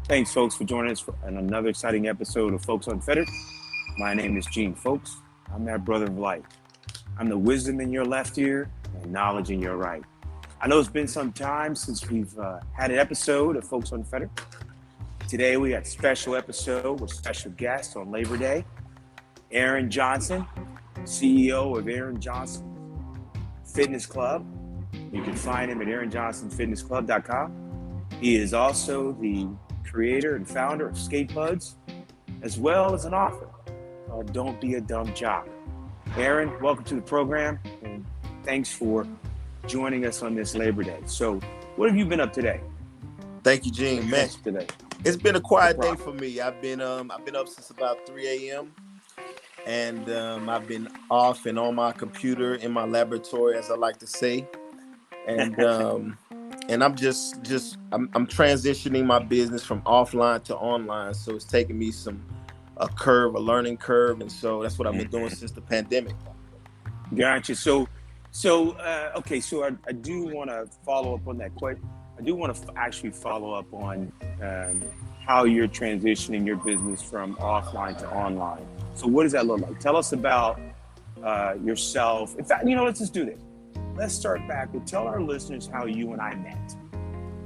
Thanks, folks, for joining us for another exciting episode of Folks Unfettered. My name is Gene Folks. I'm that brother of light. I'm the wisdom in your left ear and knowledge in your right. I know it's been some time since we've had an episode of Folks Unfettered. Today we got a special episode with special guest on Labor Day, Aaron Johnson, CEO of Aaron Johnson Fitness Club. You can find him at AaronJohnsonFitClub.com. He is also the creator and founder of Skate Buds, as well as an author called Don't Be a Dumb Jock. Aaron, welcome to the program, and thanks for joining us on this Labor Day. So, what have you been up today? Thank you, Gene. Man, today? It's been a quiet day for me. I've been up since about 3 a.m. and I've been off and on my computer in my laboratory, as I like to say, and and I'm I'm transitioning my business from offline to online. So it's taking me a learning curve, and so that's what I've been doing since the pandemic. Gotcha. So I do want to follow up on that question. I do want to actually follow up on how you're transitioning your business from offline to online. So what does that look like? Tell us about yourself. In fact, let's just do this. Let's start back. We'll tell our listeners how you and I met.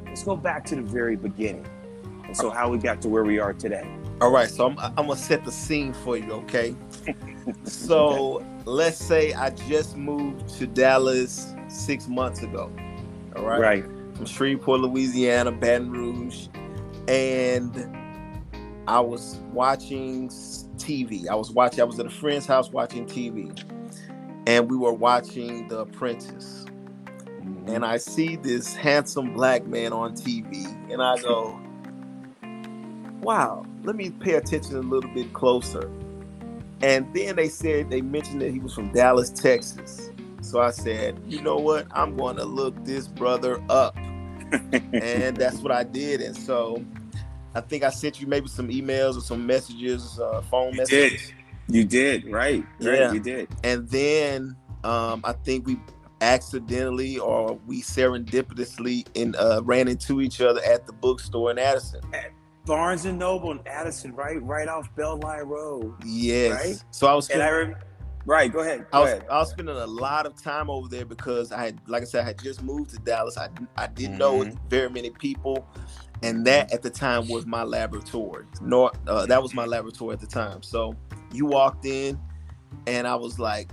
Let's go back to the very beginning. And so how we got to where we are today. All right. So I'm going to set the scene for you, okay? So let's say I just moved to Dallas 6 months ago. All right. Right. From Shreveport, Louisiana, Baton Rouge. And I was watching TV. I was at a friend's house watching TV. And we were watching The Apprentice. And I see this handsome black man on TV. And I go, wow, let me pay attention a little bit closer. And then they mentioned that he was from Dallas, Texas. So I said, you know what? I'm going to look this brother up. And that's what I did. And so I think I sent you maybe some emails or some messages, phone messages. You did, right? Yeah, you did. And then I think we accidentally or we serendipitously ran into each other at the bookstore in Addison. At Barnes & Noble in Addison, right off Belline Road. Yes. Right? So I was Right, go ahead. I was spending a lot of time over there because I had just moved to Dallas. I didn't know very many people. And that at the time was my laboratory. That was my laboratory at the time. So you walked in and I was like,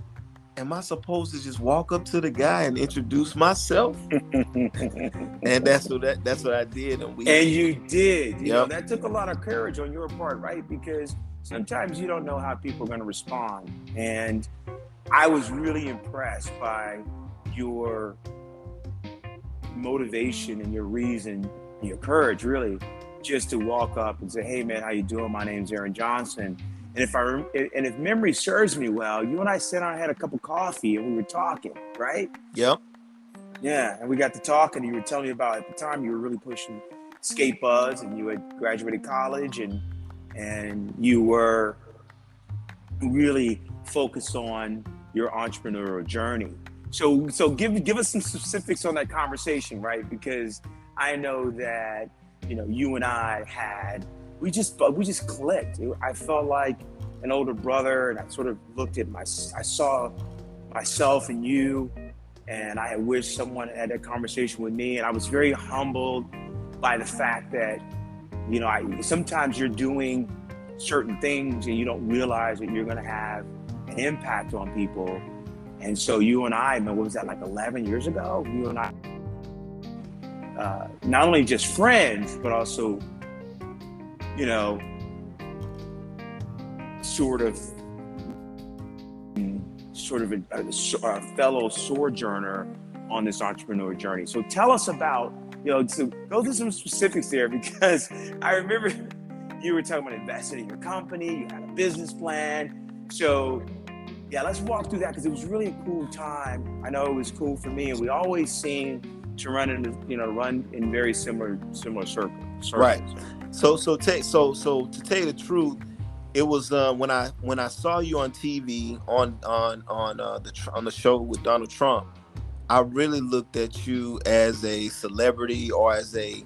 am I supposed to just walk up to the guy and introduce myself? And that's what I did. And you did. You know, that took a lot of courage on your part, right? Because sometimes you don't know how people are going to respond. And I was really impressed by your motivation and your reason, your courage, really, just to walk up and say, hey, man, how you doing? My name's Aaron Johnson. And if memory serves me well, you and I sat down and had a cup of coffee and we were talking, right? Yep. Yeah, and we got to talking. You were telling me about, at the time, you were really pushing Skate Buds and you had graduated college and you were really focused on your entrepreneurial journey. So give us some specifics on that conversation, right? Because I know that, you and I we just clicked. I felt like an older brother, and I sort of looked at I saw myself in you, and I wish someone had that conversation with me. And I was very humbled by the fact that, sometimes you're doing certain things and you don't realize that you're going to have an impact on people. And so you and I, man, what was that, like 11 years ago? You and I, not only just friends, but also, sort of a fellow sojourner on this entrepreneur journey. So tell us about, so go through some specifics there, because I remember you were talking about investing in your company, you had a business plan. So yeah, let's walk through that, because it was really a cool time. I know it was cool for me, and we always seem to run in very similar circles. Right. So to tell you the truth, it was when I saw you on TV on the show with Donald Trump. I really looked at you as a celebrity or as a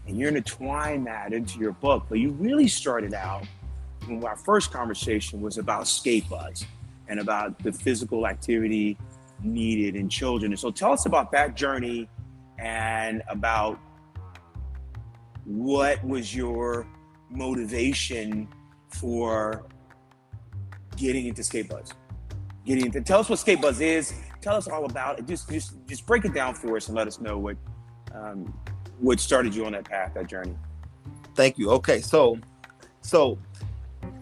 and you're intertwine that into your book. But you really started out, when our first conversation was about skate buzz and about the physical activity needed in children. And so tell us about that journey and about what was your motivation for getting into skate buzz. Tell us what skate buzz is. Tell us all about it. Just break it down for us and let us know what started you on that path, that journey. Thank you. Okay, so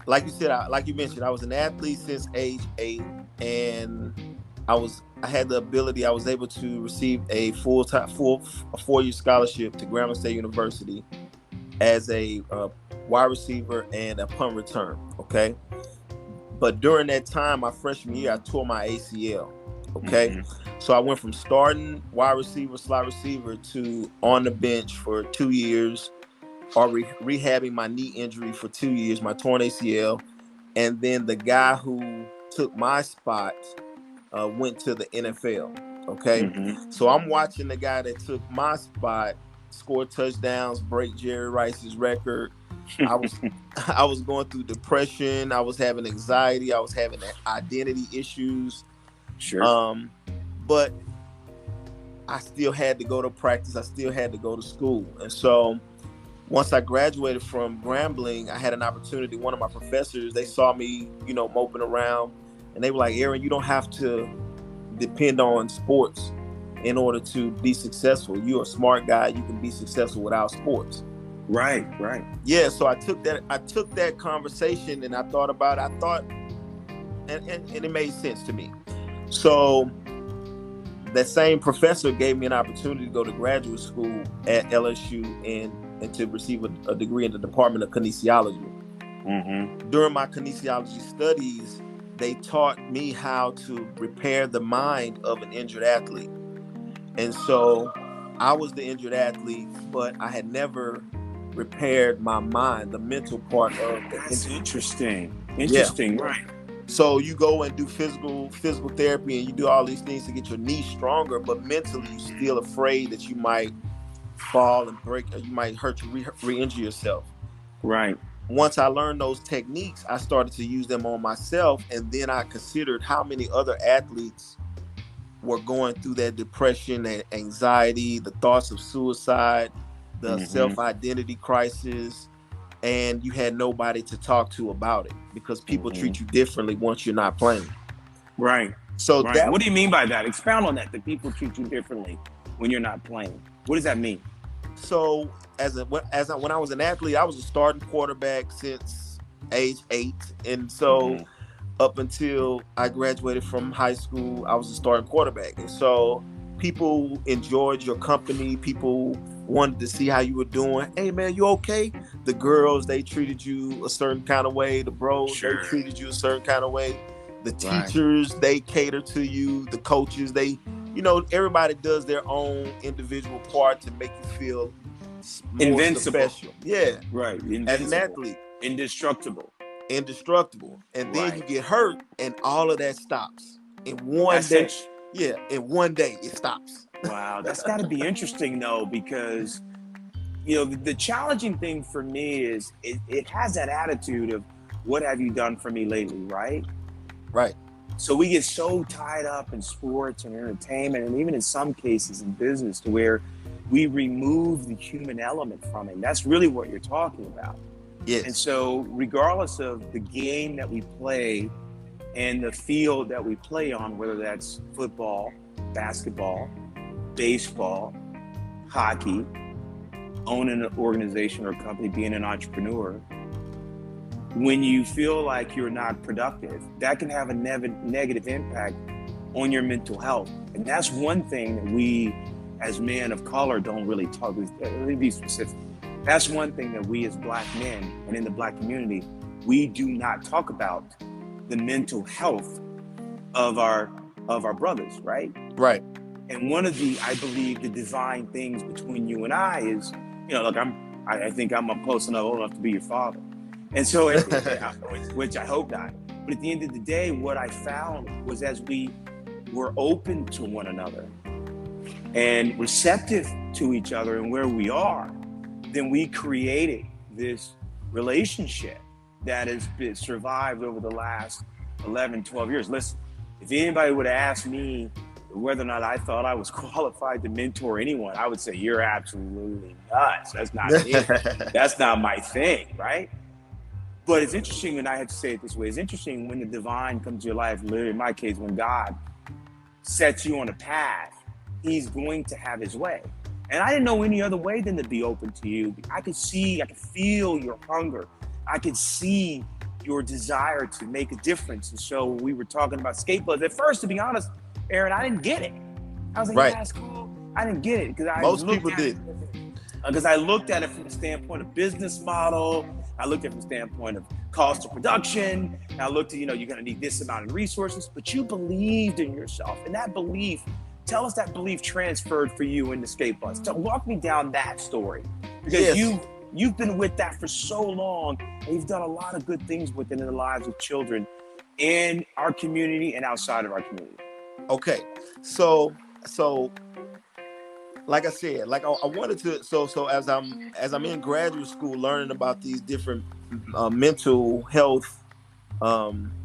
like you said, like you mentioned, I was an athlete since age 8, and I had the ability. I was able to receive a full 4-year scholarship to Grambling State University as a wide receiver and a punt return. Okay, but during that time, my freshman year, I tore my ACL. Okay, so I went from starting wide receiver, slot receiver, to on the bench for 2 years, or rehabbing my knee injury for 2 years, my torn ACL. And then the guy who took my spot went to the NFL. Okay, so I'm watching the guy that took my spot score touchdowns, break Jerry Rice's record. I was going through depression. I was having anxiety. I was having identity issues. Sure. But I still had to go to practice. I still had to go to school. And so once I graduated from Grambling, I had an opportunity. One of my professors, they saw me, moping around, and they were like, "Aaron, you don't have to depend on sports in order to be successful. You're a smart guy. You can be successful without sports." Right. Yeah. So I took that conversation and I thought about it. And it made sense to me. So that same professor gave me an opportunity to go to graduate school at LSU and to receive a degree in the Department of Kinesiology. During my kinesiology studies, they taught me how to repair the mind of an injured athlete. And so I was the injured athlete, but I had never repaired my mind, the mental part of the injury. Interesting, Yeah. Right. So you go and do physical therapy and you do all these things to get your knee stronger, but mentally you're still afraid that you might fall and break, or you might hurt you, re-injure yourself. Right. Once I learned those techniques, I started to use them on myself, and then I considered how many other athletes were going through that depression and anxiety, the thoughts of suicide, the self-identity crisis, and you had nobody to talk to about it because people treat you differently once you're not playing. Right. So what do you mean by that? Expound on that people treat you differently when you're not playing. What does that mean? So when I was an athlete, I was a starting quarterback since age 8. And so up until I graduated from high school, I was a starting quarterback. And so people enjoyed your company. People wanted to see how you were doing. Hey man, you okay? The girls, they treated you a certain kind of way. The bros, they treated you a certain kind of way. The teachers, they cater to you. The coaches, everybody does their own individual part to make you feel more invincible. Special. Yeah. Right. Invincible. As an athlete. Indestructible. And then you get hurt and all of that stops. In one day. Yeah, in one day it stops. Wow, that's got to be interesting though, because the challenging thing for me is it has that attitude of what have you done for me lately, right? Right. So we get so tied up in sports and entertainment, and even in some cases in business, to where we remove the human element from it. That's really what you're talking about. Yes. And so regardless of the game that we play and the field that we play on, whether that's football, basketball, baseball, hockey, owning an organization or company, being an entrepreneur, when you feel like you're not productive, that can have a negative impact on your mental health. And that's one thing that we as men of color don't really talk. Let me be specific. That's one thing that we as Black men and in the Black community, we do not talk about the mental health of our brothers, right? Right. And one of I believe the divine things between you and I is, look, I think I'm close enough, old enough to be your father. And so, which I hope not. But at the end of the day, what I found was as we were open to one another and receptive to each other and where we are, then we created this relationship that has been survived over the last 11, 12 years. Listen, if anybody would have asked me whether or not I thought I was qualified to mentor anyone, I would say, you're absolutely nuts. That's not it. That's not my thing, right? But it's interesting, and I have to say it this way, it's interesting when the divine comes to your life, literally in my case, when God sets you on a path, he's going to have his way. And I didn't know any other way than to be open to you. I could feel your hunger. I could see your desire to make a difference. And so we were talking about skateboards. At first, to be honest, Aaron, I didn't get it. I was like, yeah, that's cool. I didn't get it because most people did. Because I looked at it from the standpoint of business model. I looked at it from the standpoint of cost of production. And I looked at, you're going to need this amount of resources, but you believed in yourself. And that belief, tell us that belief transferred for you into skateboards. So walk me down that story. Because you've been with that for so long, and you've done a lot of good things with it in the lives of children in our community and outside of our community. Okay. So like I said, like I wanted to, so as I'm in graduate school learning about these different mental health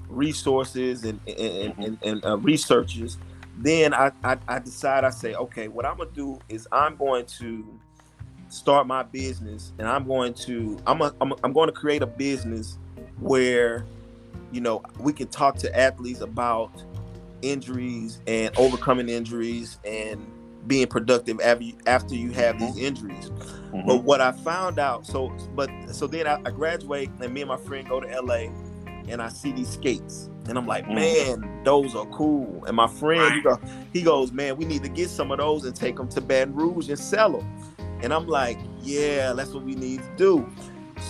resources and researchers, then I decide, I say, okay, what I'm gonna do is I'm going to start my business, and I'm going to create a business where we can talk to athletes about injuries and overcoming injuries and being productive after you have these injuries. Mm-hmm. But what I found out, so then I graduate, and me and my friend go to LA, and I see these skates, and I'm like, man, those are cool. And my friend, he goes, man, we need to get some of those and take them to Baton Rouge and sell them. And I'm like, yeah, that's what we need to do.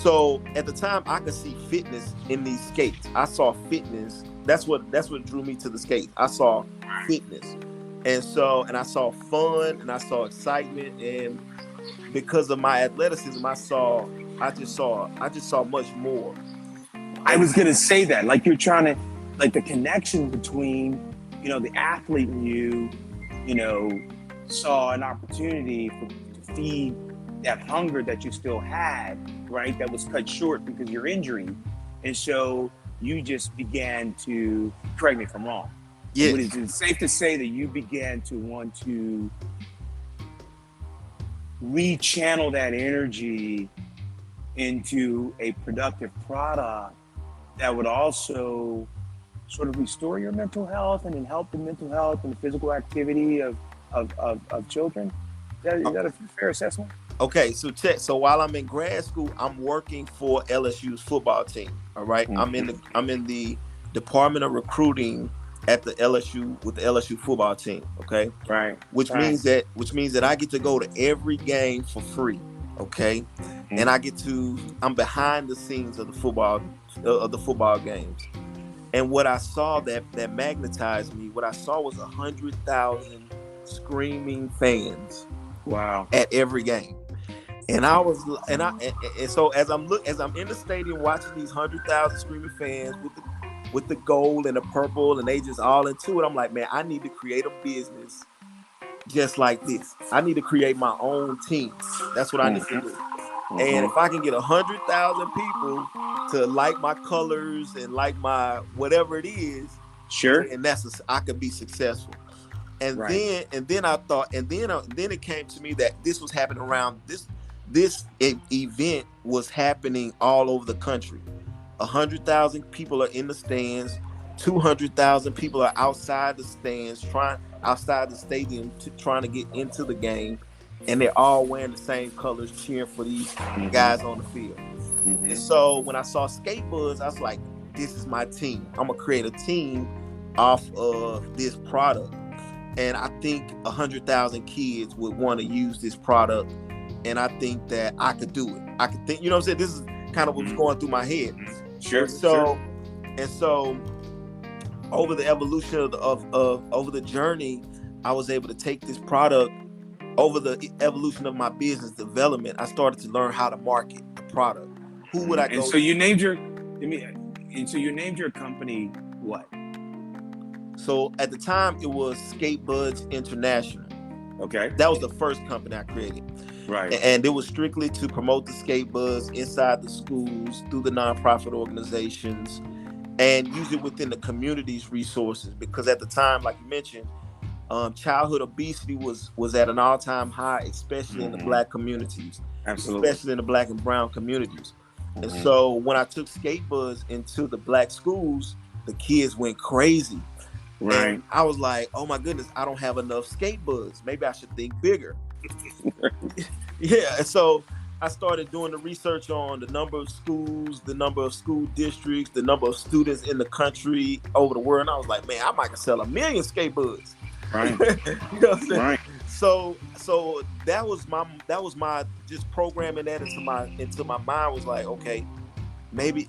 So at the time, I could see fitness in these skates. I saw fitness. That's what drew me to the skates. I saw fitness. And I saw fun, and I saw excitement, and because of my athleticism, I just saw much more. I was gonna say that, like you're trying to, like the connection between, the athlete and you, saw an opportunity to feed that hunger that you still had, right? That was cut short because of your injury, and so you just began to, correct me if I'm wrong. Yes. Is it safe to say that you began to want to rechannel that energy into a productive product that would also sort of restore your mental health and then help the mental health and the physical activity of children? Is that a fair assessment? Okay, so while I'm in grad school, I'm working for LSU's football team. All right, mm-hmm. I'm in the Department of Recruiting at the LSU with the LSU football team. Okay, right. Which means that I get to go to every game for free. Okay, mm-hmm. And I'm behind the scenes of the football games. And what I saw that magnetized me, what I saw was 100,000 screaming fans. Wow. At every game. And so as I'm in the stadium watching these 100,000 screaming fans with the gold and the purple, and they just all into it, I'm like, man, I need to create a business just like this. I need to create my own team. That's what I need to do. Mm-hmm. And if I can get 100,000 people to like my colors and like my whatever it is, sure, and I could be successful. And then I thought, then it came to me that this was happening around this event was happening all over the country. 100,000 people are in the stands. 200,000 people are outside the stands, outside the stadium, trying to get into the game, and they're all wearing the same colors, cheering for these guys on the field. Mm-hmm. And so when I saw Skatebuzz, I was like, "This is my team. I'm gonna create a team off of this product." And I think 100,000 kids would want to use this product, and I think that I could do it. I could think, what I'm saying? This is kind of what's going through my head. Sure. And so, over the evolution over the journey, I was able to take this product. Over the evolution of my business development, I started to learn how to market the product. Who would I go? And so you named your company what? So at the time, it was Skatebuzz International. Okay. That was the first company I created. Right. And it was strictly to promote the skate buzz inside the schools, through the nonprofit organizations, and use it within the community's resources. Because at the time, like you mentioned, childhood obesity was at an all-time high, especially in the Black communities, Absolutely. especially in the Black and brown communities. And Mm-hmm. so when I took skate buzz into the Black schools, the kids went crazy. Right. And I was like, oh my goodness, I don't have enough skate buzz. Maybe I should think bigger. Yeah. And so I started doing the research on the number of schools, the number of school districts, the number of students in the country, over the world. And I was like, man, I might sell 1 million skate buzz. Right. You know what I'm saying? Right. So that was my just programming that into my mind, was like, okay, maybe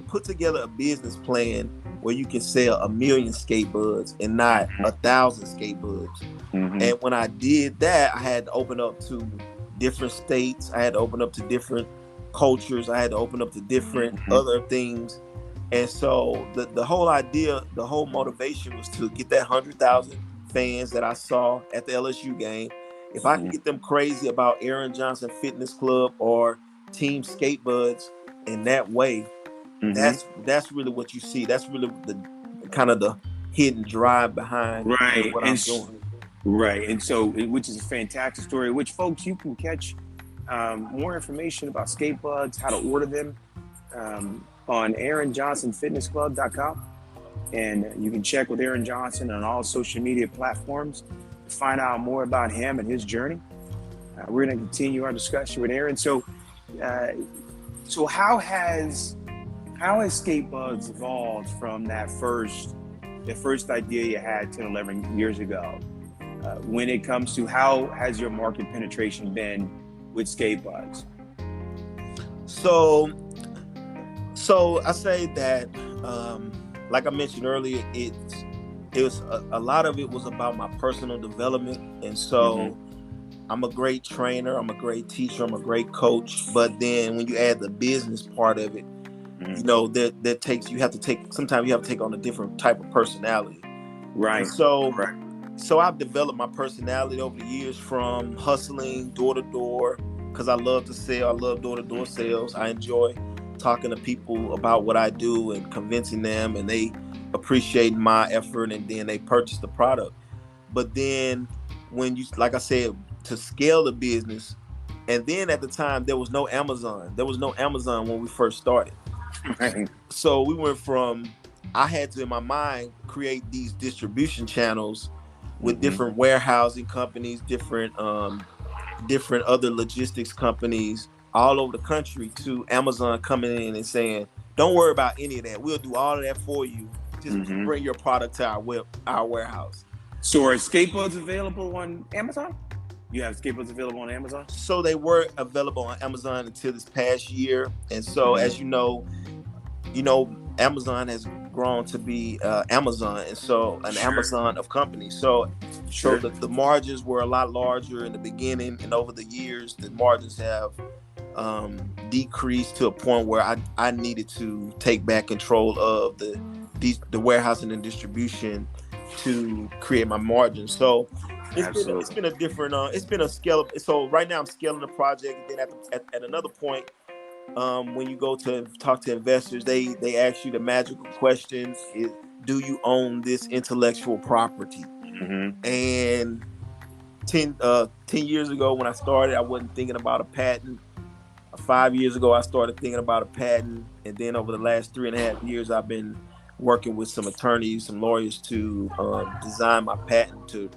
put together a business plan where you can sell 1 million skate buds and not 1,000 skate buds. Mm-hmm. And when I did that, I had to open up to different states. I had to open up to different cultures. I had to open up to different other things. And so the whole idea, the whole motivation was to get that 100,000 fans that I saw at the LSU game. If I can get them crazy about Aaron Johnson Fitness Club or Team Skate Buds in that way, that's really what you see. That's really the kind of the hidden drive behind what I'm doing. Right. And so, which is a fantastic story, which folks, you can catch more information about skate buds, how to order them on AaronJohnsonFitClub.com. And you can check with Aaron Johnson on all social media platforms to find out more about him and his journey. We're going to continue our discussion with Aaron. So how has skate buds evolved from the first idea you had 10, 11 years ago? When it comes to how has your market penetration been with skate buds? So I say that, like I mentioned earlier, it was a lot of it was about my personal development. And so I'm a great trainer, I'm a great teacher, I'm a great coach. But then when you add the business part of it, you know, sometimes you have to take on a different type of personality. Right. And so I've developed my personality over the years, from hustling door to door, because I love to sell. I love door-to-door sales. I enjoy talking to people about what I do and convincing them, and they appreciate my effort, and then they purchase the product. But then when you, like I said, to scale the business, and then at the time there was no Amazon. There was no Amazon when we first started. Right. So we went from, I had to, in my mind, create these distribution channels with different warehousing companies, different other logistics companies all over the country, to Amazon coming in and saying, don't worry about any of that. We'll do all of that for you. Just bring your product to our warehouse. So are skateboards available on Amazon? You have skateboards available on Amazon? So they were available on Amazon until this past year. And so as you know, Amazon has grown to be Amazon, and so an Amazon of companies. So the margins were a lot larger in the beginning, and over the years the margins have decreased to a point where I needed to take back control of the warehousing and distribution to create my margins. So it's been a different it's been a scale. So right now I'm scaling the project, and then at another point, when you go to talk to investors, they ask you the magical question: do you own this intellectual property? And 10 years ago when I started, I wasn't thinking about a patent. 5 years ago, I started thinking about a patent. And then over the last 3.5 years, I've been working with some attorneys, some lawyers to design my patent, to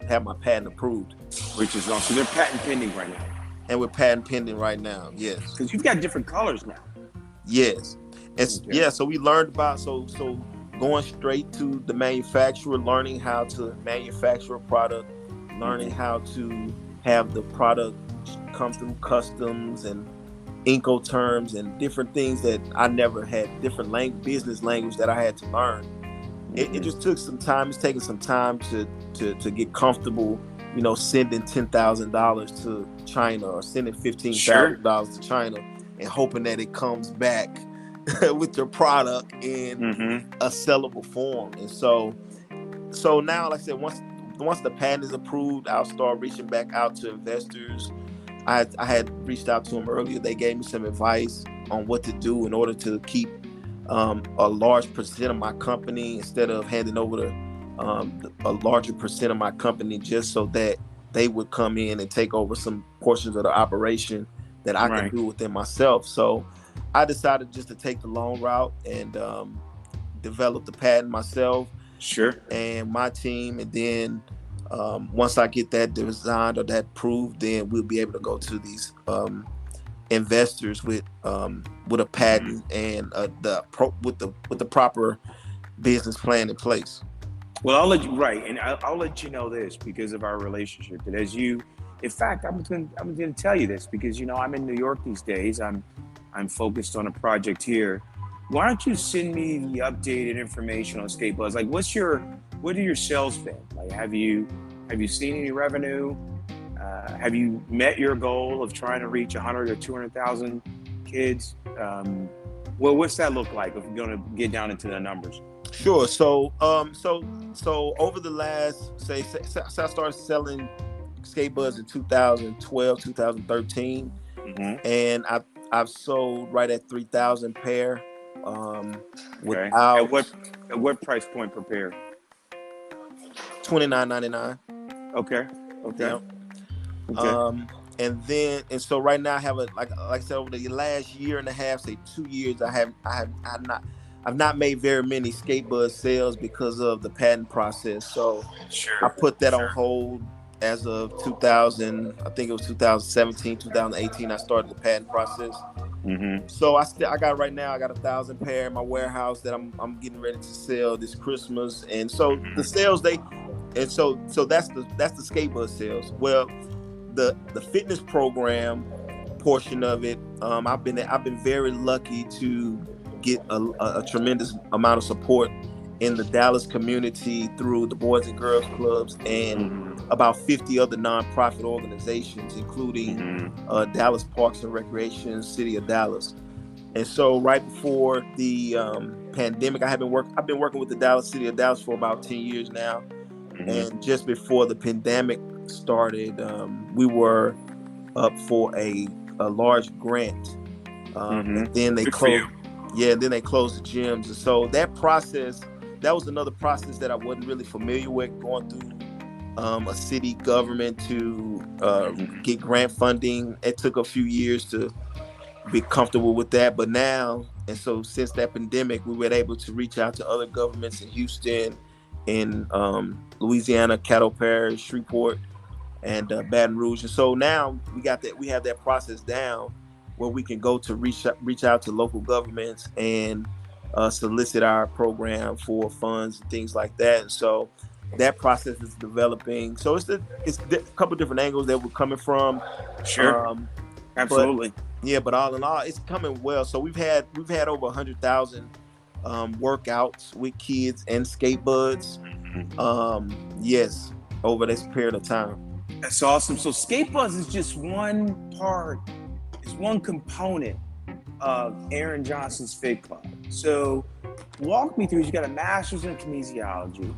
have my patent approved. Which is awesome. So they're patent pending right now. And we're patent pending right now, yes. Because you've got different colors now. Yes. Yeah, so we learned about, so going straight to the manufacturer, learning how to manufacture a product, learning how to have the product come through customs and Incoterms and different things that I never had, different business language that I had to learn. It just took some time. It's taken some time to get comfortable, sending $10,000 to China or sending $15,000 to China and hoping that it comes back with your product in a sellable form. And so now, like I said, once the patent is approved, I'll start reaching back out to investors. I had reached out to them earlier. They gave me some advice on what to do in order to keep a large percent of my company instead of handing over a larger percent of my company, just so that they would come in and take over some portions of the operation that I can do within myself. So I decided just to take the long route and develop the patent myself. Sure. And my team, and then once I get that designed or that proved, then we'll be able to go to these investors with a patent and with the proper business plan in place. Well, I'll let you know this because of our relationship. That in fact, I'm going to tell you this because I'm in New York these days. I'm focused on a project here. Why don't you send me the updated information on Skate Buzz? Like, what are your sales been? Like, have you seen any revenue? Have you met your goal of trying to reach 100 or 200,000 kids? Well, what's that look like if you're going to get down into the numbers? Sure. So over the last, say I started selling Skate Buzz in 2012, 2013, and I've sold right at 3,000 pair. Without at what price point per pair? $29.99. Okay. Okay. And so right now I have like I said, over the last year and a half, say 2 years, I've not made very many Skate Buzz sales because of the patent process. So I put that on hold as of 2000. I think it was 2017, 2018. I started the patent process. So I got 1,000 pair in my warehouse that I'm getting ready to sell this Christmas. And so the sales so that's the Skate Buzz sales. Well, the fitness program portion of it, I've been very lucky to get a tremendous amount of support in the Dallas community through the Boys and Girls Clubs and about 50 other nonprofit organizations, including Dallas Parks and Recreation, City of Dallas. And so right before the pandemic, I've been working with the Dallas City of Dallas for about 10 years now. And just before the pandemic started, we were up for a large grant. And then they closed. Yeah, then they closed the gyms. And so that was another process that I wasn't really familiar with, going through a city government to get grant funding. It took a few years to be comfortable with that. But now, and so since that pandemic, we were able to reach out to other governments in Houston, in Louisiana, Caddo Parish, Shreveport, and Baton Rouge. And so now we have that process down where we can go to reach out to local governments and solicit our program for funds and things like that. And so that process is developing. So it's a couple different angles that we're coming from. Sure. Absolutely. But all in all, it's coming well. So we've had over 100,000 workouts with kids and Skate Buds. Yes, over this period of time. That's awesome. So Skate Buzz is just one part. It's one component of Aaron Johnson's Fit Club. So walk me through. You got a master's in kinesiology.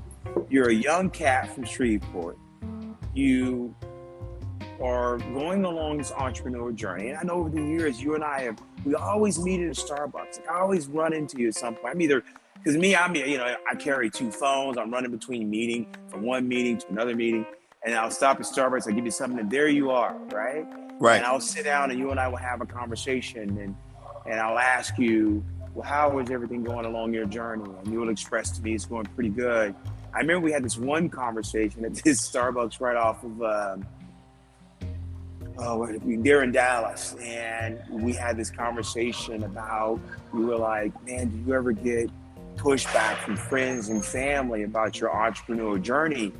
You're a young cat from Shreveport. You are going along this entrepreneur journey. And I know over the years, you and we always meet at a Starbucks. Like, I always run into you at some point. Because I carry two phones. I'm running between from one meeting to another meeting. And I'll stop at Starbucks. I'll give you something, and there you are, right? Right. And I'll sit down, and you and I will have a conversation, and I'll ask you, well, how is everything going along your journey? And you will express to me it's going pretty good. I remember we had this one conversation at this Starbucks right off of there in Dallas, and we had this conversation about, we were like, man, do you ever get pushback from friends and family about your entrepreneurial journey?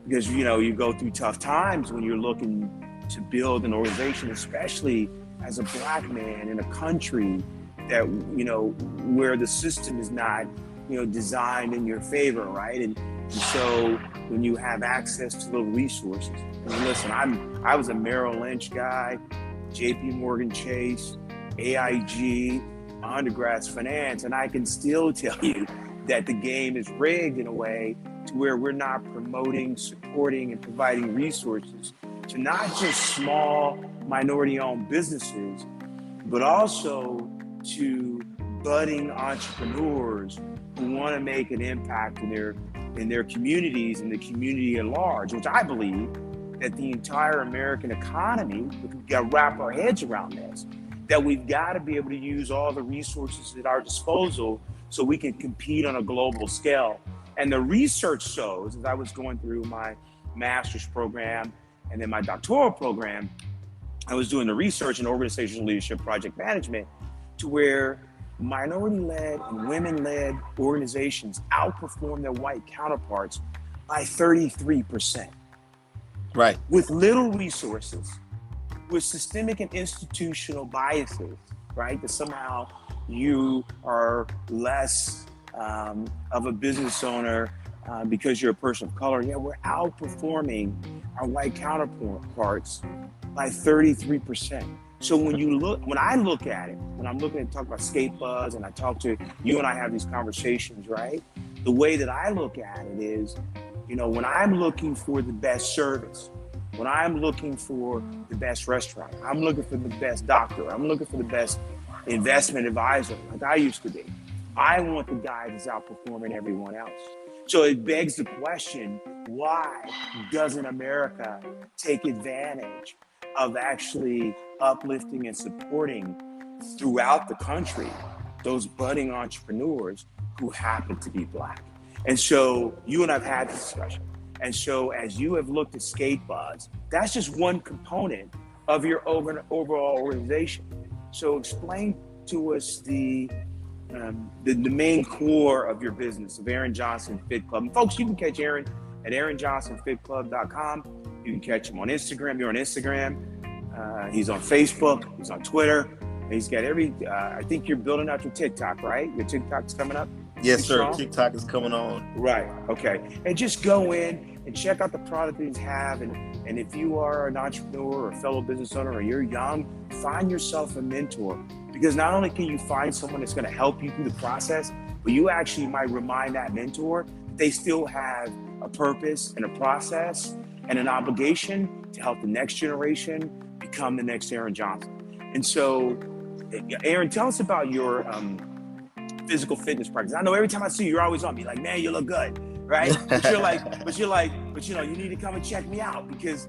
Because, you go through tough times when you're looking to build an organization, especially as a Black man in a country that, where the system is not, designed in your favor, right? And so when you have access to little resources, listen, I was a Merrill Lynch guy, JP Morgan Chase, AIG, undergrad's finance, and I can still tell you that the game is rigged in a way to where we're not promoting, supporting, and providing resources to not just small minority-owned businesses, but also to budding entrepreneurs who want to make an impact in their communities and the community at large, which I believe that the entire American economy, we've got to wrap our heads around this, that we've got to be able to use all the resources at our disposal so we can compete on a global scale. And the research shows, as I was going through my master's program and then my doctoral program, I was doing the research in organizational leadership project management, to where minority-led and women-led organizations outperform their white counterparts by 33%. Right. With little resources, with systemic and institutional biases, right? That somehow you are less of a business owner because you're a person of color. Yeah, we're outperforming our white counterparts by 33%. So when I look at it, when I'm looking at talk about skate buzz, and I talk to you and I have these conversations, right? The way that I look at it is, when I'm looking for the best service, when I'm looking for the best restaurant, I'm looking for the best doctor, I'm looking for the best investment advisor, like I used to be. I want the guy that's outperforming everyone else. So it begs the question, why doesn't America take advantage of actually uplifting and supporting throughout the country those budding entrepreneurs who happen to be Black? And so you and I've had this discussion. And so as you have looked at skate buzz, that's just one component of your overall organization. So explain to us the main core of your business, of Aaron Johnson Fit Club. And folks, you can catch Aaron at AaronJohnsonFitClub.com. You can catch him on Instagram. You're on Instagram. He's on Facebook. He's on Twitter. And he's got I think you're building out your TikTok, right? Your TikTok's coming up? Yes, sir. Strong? TikTok is coming on. Right. Okay. And just go in and check out the product that he's have. And if you are an entrepreneur or a fellow business owner, or you're young, find yourself a mentor. Because not only can you find someone that's going to help you through the process, but you actually might remind that mentor that they still have a purpose and a process and an obligation to help the next generation become the next Aaron Johnson. And so, Aaron, tell us about your physical fitness practice. I know every time I see you, you're always on me like, man, you look good, right? But you need to come and check me out because,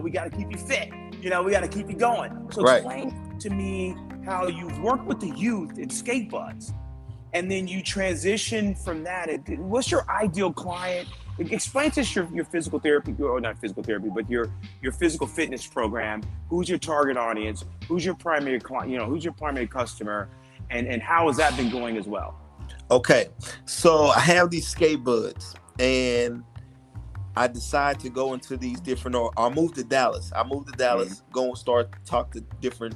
we got to keep you fit. We got to keep you going. So explain to me how you've worked with the youth in skate buzz, and then you transition from that. What's your ideal client? Explain to us your physical therapy, or not physical therapy, but your physical fitness program. Who's your target audience? Who's your primary client? Who's your primary customer? And how has that been going as well? Okay, so I have these skate buds, and I decided to go into these different, or I moved to Dallas. Go and start talk to different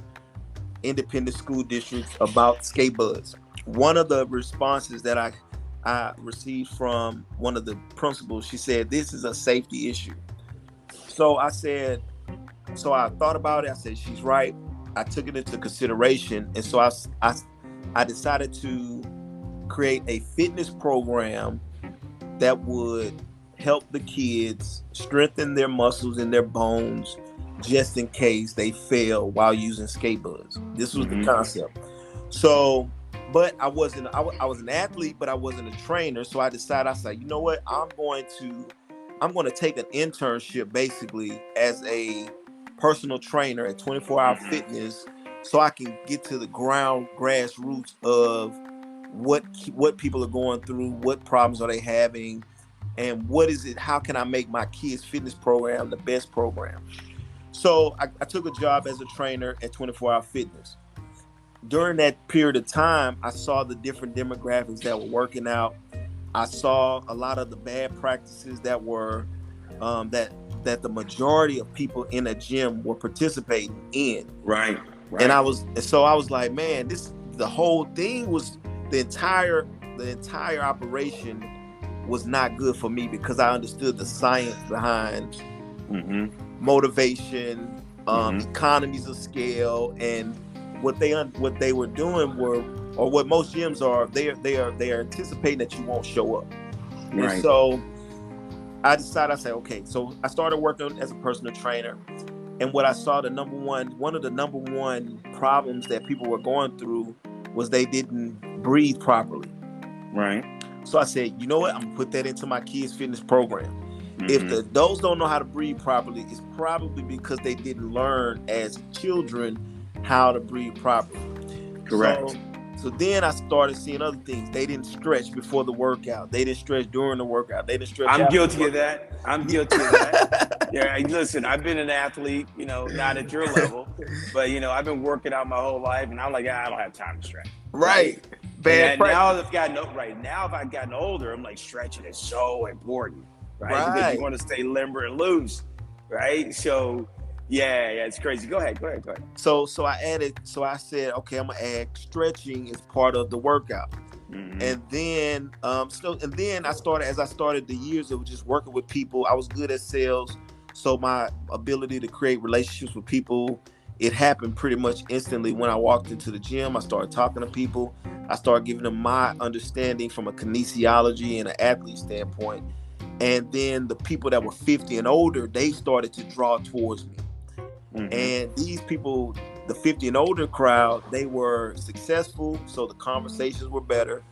independent school districts about skate buds. One of the responses that I received from one of the principals, she said, this is a safety issue. So I thought about it. I said, she's right. I took it into consideration. And so I decided to create a fitness program that would help the kids strengthen their muscles and their bones just in case they fail while using skate buds. This was the concept. So, but I was an athlete, but I wasn't a trainer. So I decided, I said, you know what? I'm going to take an internship basically as a personal trainer at 24 Hour Fitness, so I can get to the grassroots of what people are going through, what problems are they having, and how can I make my kids' fitness program the best program? So I took a job as a trainer at 24 Hour Fitness. During that period of time, I saw the different demographics that were working out. I saw a lot of the bad practices that were that the majority of people in a gym were participating in. Right. And I was like, man, the whole thing was the entire operation was not good for me, because I understood the science behind motivation, economies of scale, and what they were doing or what most gyms are, they are anticipating that you won't show up. Right. And so I decided, I said, okay. So I started working as a personal trainer. And what I saw, one of the number one problems that people were going through was they didn't breathe properly. Right. So I said, you know what? I'm gonna put that into my kids' fitness program. Mm-hmm. If the adults don't know how to breathe properly, it's probably because they didn't learn as children how to breathe properly. Correct. So then I started seeing other things. They didn't stretch before the workout. They didn't stretch during the workout. They didn't stretch. I'm guilty of that. I'm guilty of that. Yeah, listen, I've been an athlete, not at your level, but I've been working out my whole life, and I'm like, I don't have time to stretch. Right. Bad practice. Now I've gotten older, I'm like, stretching is so important, right? Because you want to stay limber and loose, right? So yeah, it's crazy. Go ahead. So I said, okay, I'm gonna add stretching as part of the workout. Mm-hmm. And then I started the years of just working with people. I was good at sales, so my ability to create relationships with people, it happened pretty much instantly. When I walked into the gym, I started talking to people. I started giving them my understanding from a kinesiology and an athlete standpoint. And then the people that were 50 and older, they started to draw towards me. Mm-hmm. And these people, the 50 and older crowd, they were successful, so the conversations were better.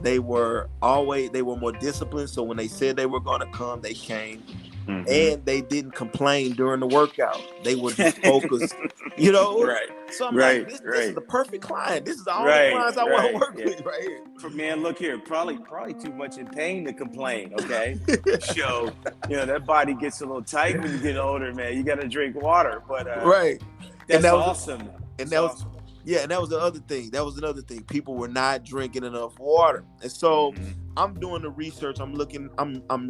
They were more disciplined, so when they said they were going to come, they came. Mm-hmm. And they didn't complain during the workout. They were just focused, Right. So I'm like, this is the perfect client. This is the only clients I want to work with right here. Man, look here, probably too much in pain to complain, okay? So, that body gets a little tight when you get older, man. You got to drink water, but right. That's awesome. And that was the other thing. That was another thing. People were not drinking enough water. And so I'm doing the research. I'm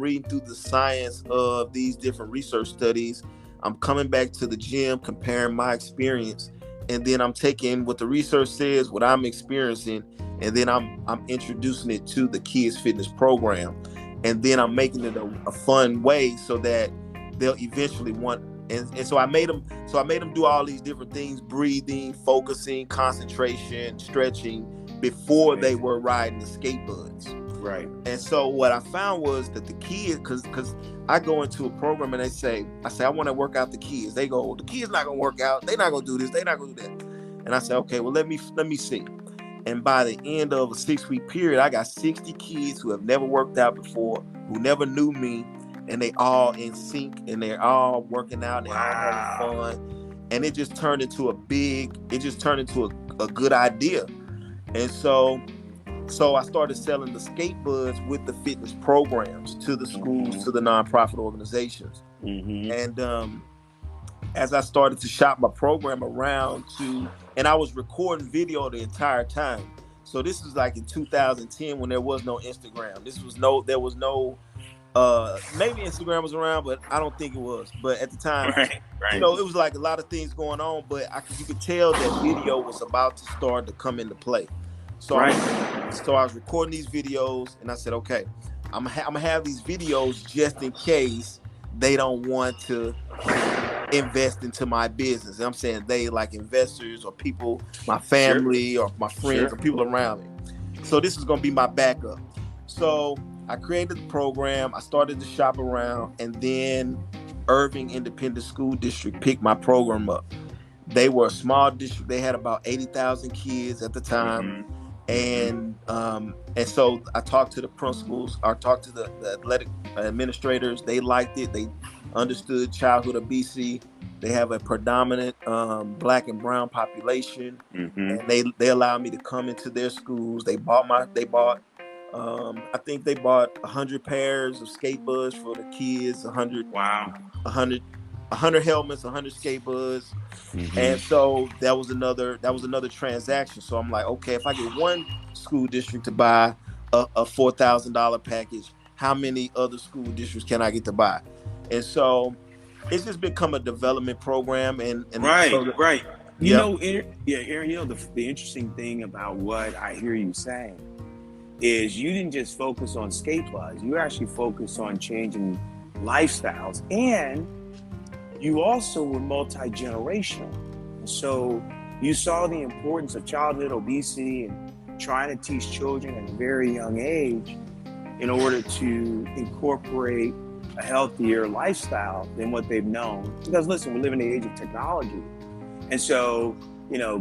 reading through the science of these different research studies. I'm coming back to the gym, comparing my experience. And then I'm taking what the research says, what I'm experiencing, and then I'm introducing it to the kids' fitness program. And then I'm making it a fun way so that they'll eventually want. And so I made them do all these different things: breathing, focusing, concentration, stretching, before they were riding the skate buds. Right. And so what I found was that the kids, because I go into a program and I say, I want to work out the kids. They go, the kids not gonna work out. They're not gonna do this. They're not gonna do that. And I say, okay, well let me see. And by the end of a 6-week period, I got 60 kids who have never worked out before, who never knew me. And they all in sync, and they're all working out, and they're all having fun. And it just turned into a good idea. And so I started selling the skate buds with the fitness programs to the schools, to the nonprofit organizations. Mm-hmm. And as I started to shop my program around and I was recording video the entire time. So this was like in 2010 when there was no Instagram. There was no maybe Instagram was around, but I don't think it was. But at the time, right. It was like a lot of things going on, but you could tell that video was about to start to come into play. So I was recording these videos, and I said, okay, I'm gonna have these videos just in case they don't want to invest into my business. And I'm saying they, like investors or people, my family or my friends or people around me. So this is gonna be my backup. So I created the program. I started to shop around, and then Irving Independent School District picked my program up. They were a small district. They had about 80,000 kids at the time. Mm-hmm. And so I talked to the principals, I talked to the athletic administrators. They liked it. They understood childhood obesity. They have a predominant Black and brown population. Mm-hmm. And they allowed me to come into their schools. I think they bought 100 pairs of skate buds for the kids, 100 helmets, 100 skate buds. Mm-hmm. And so that was another transaction. So I'm like, okay, if I get one school district to buy a $4,000 package, how many other school districts can I get to buy? And so it's just become a development program. And right. Aaron, the interesting thing about what I hear you saying is you didn't just focus on skate buds, you actually focused on changing lifestyles, and you also were multi-generational. So you saw the importance of childhood obesity and trying to teach children at a very young age in order to incorporate a healthier lifestyle than what they've known. Because listen, we live in the age of technology. And so,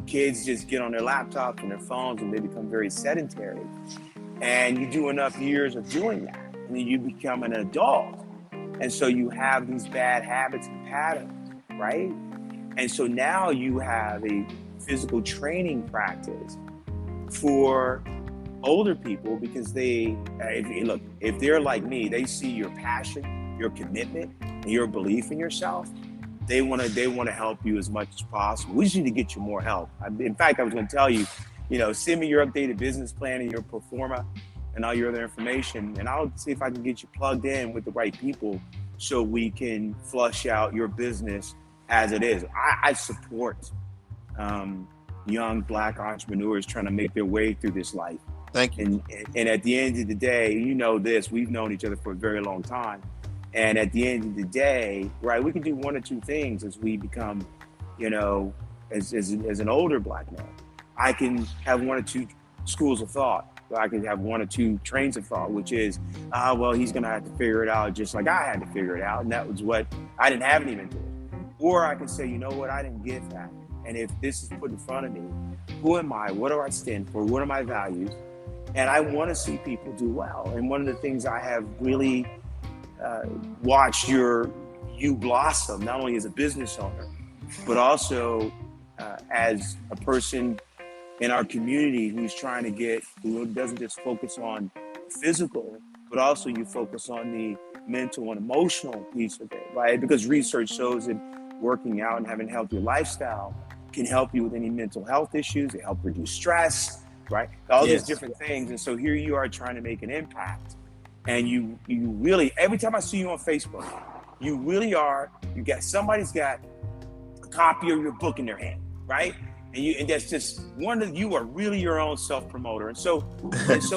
kids just get on their laptops and their phones and they become very sedentary. And you do enough years of doing that, and then you become an adult. And so you have these bad habits and patterns, right? And so now you have a physical training practice for older people because if they're like me, they see your passion, your commitment, and your belief in yourself. They want to help you as much as possible. We just need to get you more help. In fact, I was going to tell you, send me your updated business plan and your pro forma and all your other information, and I'll see if I can get you plugged in with the right people so we can flush out your business as it is. I support young Black entrepreneurs trying to make their way through this life. Thank you. And at the end of the day, we've known each other for a very long time. And at the end of the day, right, we can do one or two things as we become, as an older Black man. I can have one or two schools of thought. I can have one or two trains of thought, which is, he's going to have to figure it out just like I had to figure it out. And that was what I didn't have any mentors. Or I can say, you know what, I didn't get that. And if this is put in front of me, who am I? What do I stand for? What are my values? And I want to see people do well. And one of the things I have really watched you blossom, not only as a business owner, but also as a person in our community who doesn't just focus on physical, but also you focus on the mental and emotional piece of it, right? Because research shows that working out and having a healthier lifestyle can help you with any mental health issues. It helps reduce stress, right? All these different things. And so here you are trying to make an impact. And you really, every time I see you on Facebook, you really are, somebody's got a copy of your book in their hand, right? And that's just you are really your own self-promoter. And so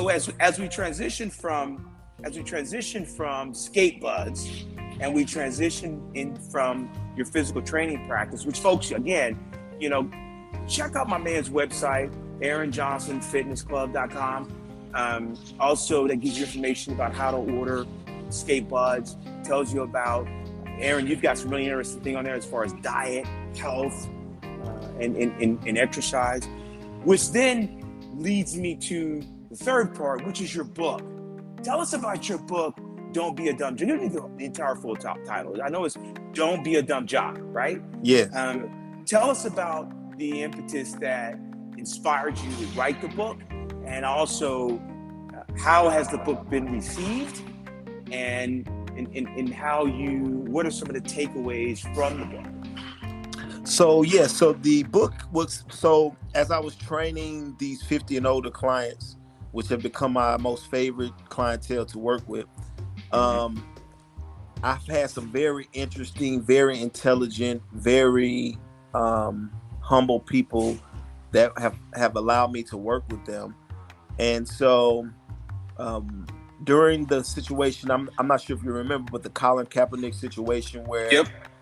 as we transition from skate buds and we transition in from your physical training practice, which folks, again, check out my man's website, AaronJohnsonFitClub.com. Also, that gives you information about how to order skate buds, tells you about, Aaron, you've got some really interesting thing on there as far as diet, health, and exercise, which then leads me to the third part, which is your book. Tell us about your book, Don't Be a Dumb Jock. You don't need the entire full top title. I know it's Don't Be a Dumb Jock, right? Yes. Tell us about the impetus that inspired you to write the book, and also how has the book been received, and what are some of the takeaways from the book? So the book was, as I was training these 50 and older clients, which have become my most favorite clientele to work with, I've had some very interesting, very intelligent, very humble people that have allowed me to work with them. And so during the situation, I'm not sure if you remember, but the Colin Kaepernick situation where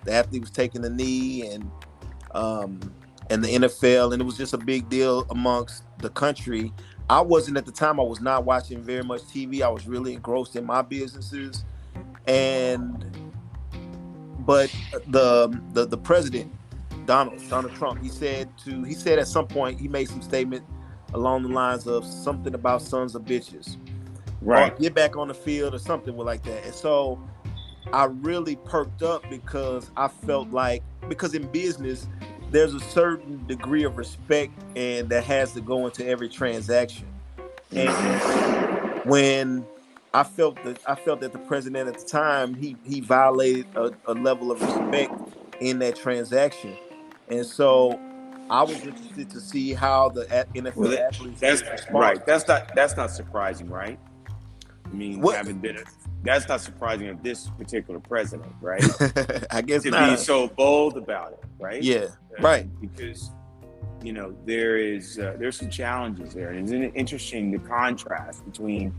the athlete was taking the knee and the NFL, and it was just a big deal amongst the country. I wasn't, at the time, I was not watching very much TV. I was really engrossed in my businesses. But the president, Donald Trump, he said at some point, he made some statement along the lines of something about sons of bitches. Right. Or get back on the field or something like that. And so I really perked up because I felt like, because in business, there's a certain degree of respect and that has to go into every transaction. And when I felt that the president at the time, he violated a level of respect in that transaction. And so I was interested to see how the NFL athletes respond. Right. That's not surprising, right? I mean, that's not surprising of this particular president, right? I guess to not. be so bold about it, right? Yeah, right. Because there's some challenges there, and it's interesting the contrast between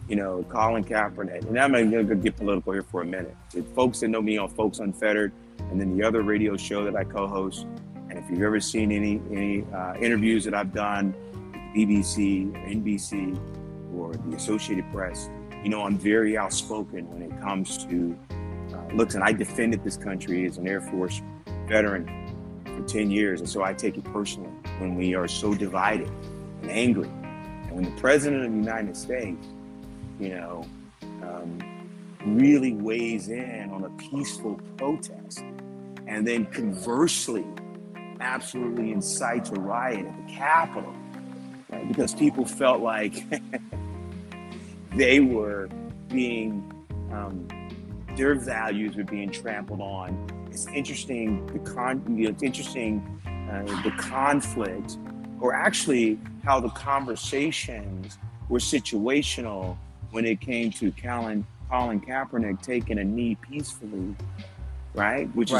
Colin Kaepernick, and I'm going to get political here for a minute. The folks that know me on Folks Unfettered, and then the other radio show that I co-host, and if you've ever seen any interviews that I've done, BBC, or NBC, or the Associated Press, I'm very outspoken when it comes to looks, and I defended this country as an Air Force veteran for 10 years. And so I take it personally when we are so divided and angry. And when the President of the United States, really weighs in on a peaceful protest, and then conversely, absolutely incites a riot at the Capitol, right? Because people felt like they were being, their values were being trampled on. It's interesting, the conflict, or actually how the conversations were situational when it came to Colin Kaepernick taking a knee peacefully, right? Which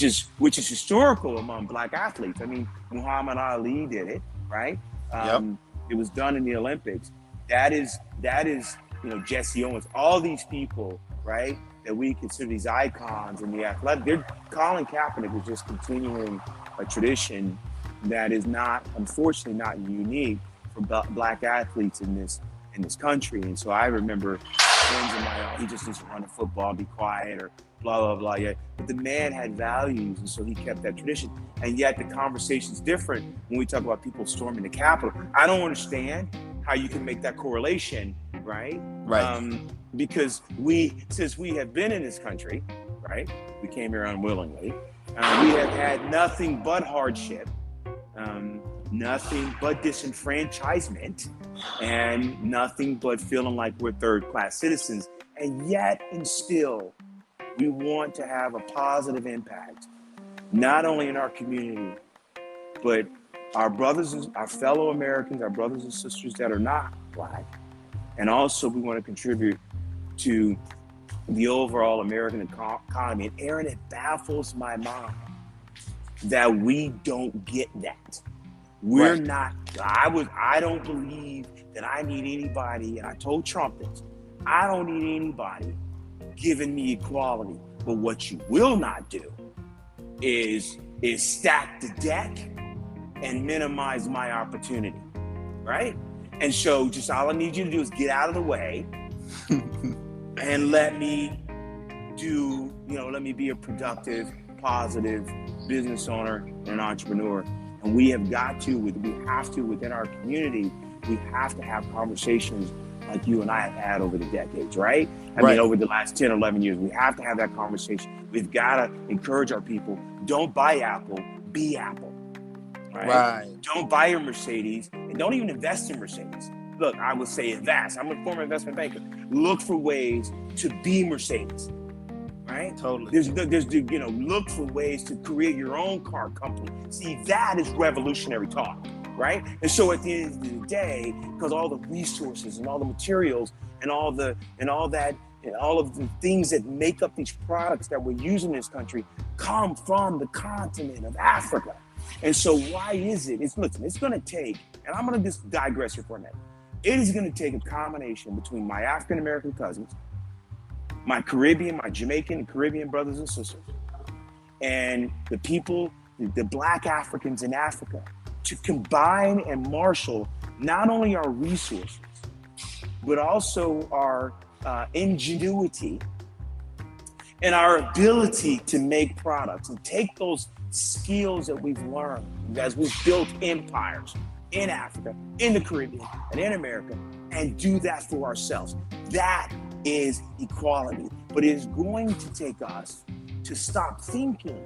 is historical among Black athletes. I mean, Muhammad Ali did it, right? It was done in the Olympics. That is, Jesse Owens, all these people, right, that we consider these icons in the athletic. Colin Kaepernick is just continuing a tradition that is unfortunately not unique for Black athletes in this country. And so I remember friends of mine, he just needs to run a football, be quiet, or blah, blah, blah. Yeah. But the man had values, and so he kept that tradition. And yet the conversation's different when we talk about people storming the Capitol. I don't understand how you can make that correlation, right? Right. Because since we have been in this country, right? We came here unwillingly. We have had nothing but hardship, nothing but disenfranchisement, and nothing but feeling like we're third-class citizens. And yet, and still, we want to have a positive impact, not only in our community, but our fellow Americans, our brothers and sisters that are not Black. And also, we want to contribute to the overall American economy. And Aaron, it baffles my mind that we don't get that. We're not, I don't believe that I need anybody, and I told Trump this, I don't need anybody giving me equality. But what you will not do is stack the deck and minimize my opportunity, right? And so just all I need you to do is get out of the way and let me be a productive, positive business owner and entrepreneur. And we have to within our community, we have to have conversations like you and I have had over the decades, right? I mean, over the last 10, 11 years, we have to have that conversation. We've got to encourage our people. Don't buy Apple, be Apple, right? Don't buy a Mercedes, and don't even invest in Mercedes. Look, I would say invest. I'm a former investment banker. Look for ways to be Mercedes, right? Totally. There's look for ways to create your own car company. See, that is revolutionary talk, right? And so at the end of the day, because all the resources and all the materials and all of the things that make up these products that we're using in this country come from the continent of Africa. And so why is it? It's going to take, and I'm going to just digress here for a minute. It is going to take a combination between my African-American cousins, my Caribbean, my Jamaican and Caribbean brothers and sisters, and the people, the Black Africans in Africa, to combine and marshal not only our resources, but also our ingenuity and our ability to make products and take those skills that we've learned as we've built empires in Africa, in the Caribbean, and in America, and do that for ourselves. That is equality. But it is going to take us to stop thinking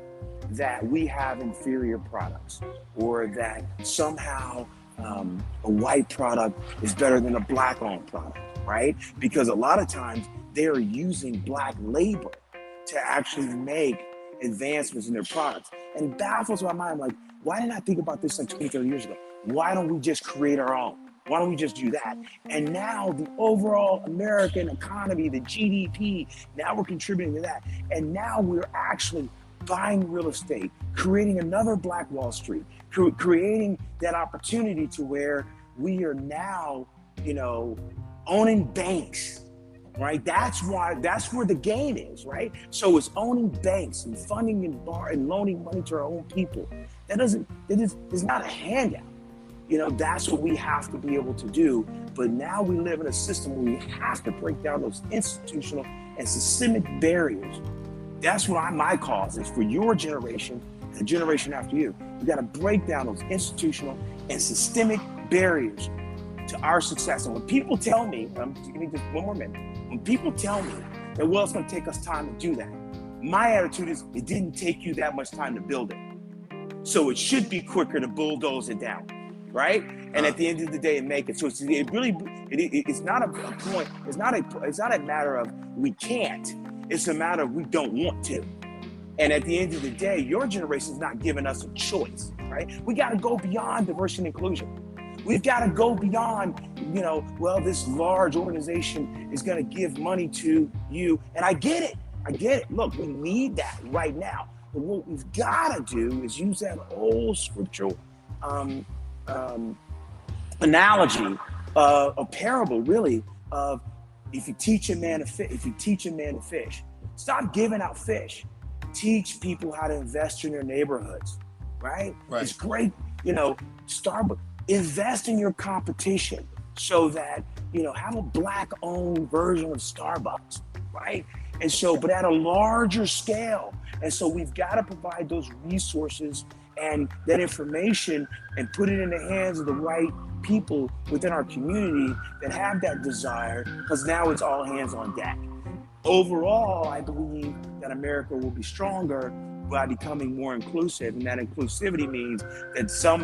that we have inferior products, or that somehow a white product is better than a Black-owned product, right? Because a lot of times they are using Black labor to actually make advancements in their products. And it baffles my mind, like, why didn't I think about this like 20, 30 years ago? Why don't we just create our own? Why don't we just do that? And now the overall American economy, the GDP, now we're contributing to that. And now we're actually buying real estate, creating another Black Wall Street, creating that opportunity to where we are now, owning banks, right? That's where the game is, right? So it's owning banks and funding and loaning money to our own people. That is not a handout. That's what we have to be able to do. But now we live in a system where we have to break down those institutional and systemic barriers. That's what my cause is for your generation and the generation after you. We got to break down those institutional and systemic barriers to our success. And when people tell me, give me just one more minute. When people tell me that, well, it's going to take us time to do that, my attitude is it didn't take you that much time to build it. So it should be quicker to bulldoze it down, right? And at the end of the day, make it. So it's not a point. It's not a matter of we can't. It's a matter of we don't want to. And at the end of the day, your generation is not giving us a choice, right? We got to go beyond diversity and inclusion. We've got to go beyond, this large organization is going to give money to you. And I get it. Look, we need that right now. But what we've got to do is use that old scriptural analogy, a parable, really, of if you teach a man to fish, stop giving out fish. Teach people how to invest in their neighborhoods, right? It's great, Starbucks. Invest in your competition so that, have a Black-owned version of Starbucks, right? And so, but at a larger scale. And so we've got to provide those resources and that information and put it in the hands of the right people within our community that have that desire, because now it's all hands on deck. Overall, I believe that America will be stronger by becoming more inclusive, and that inclusivity means that some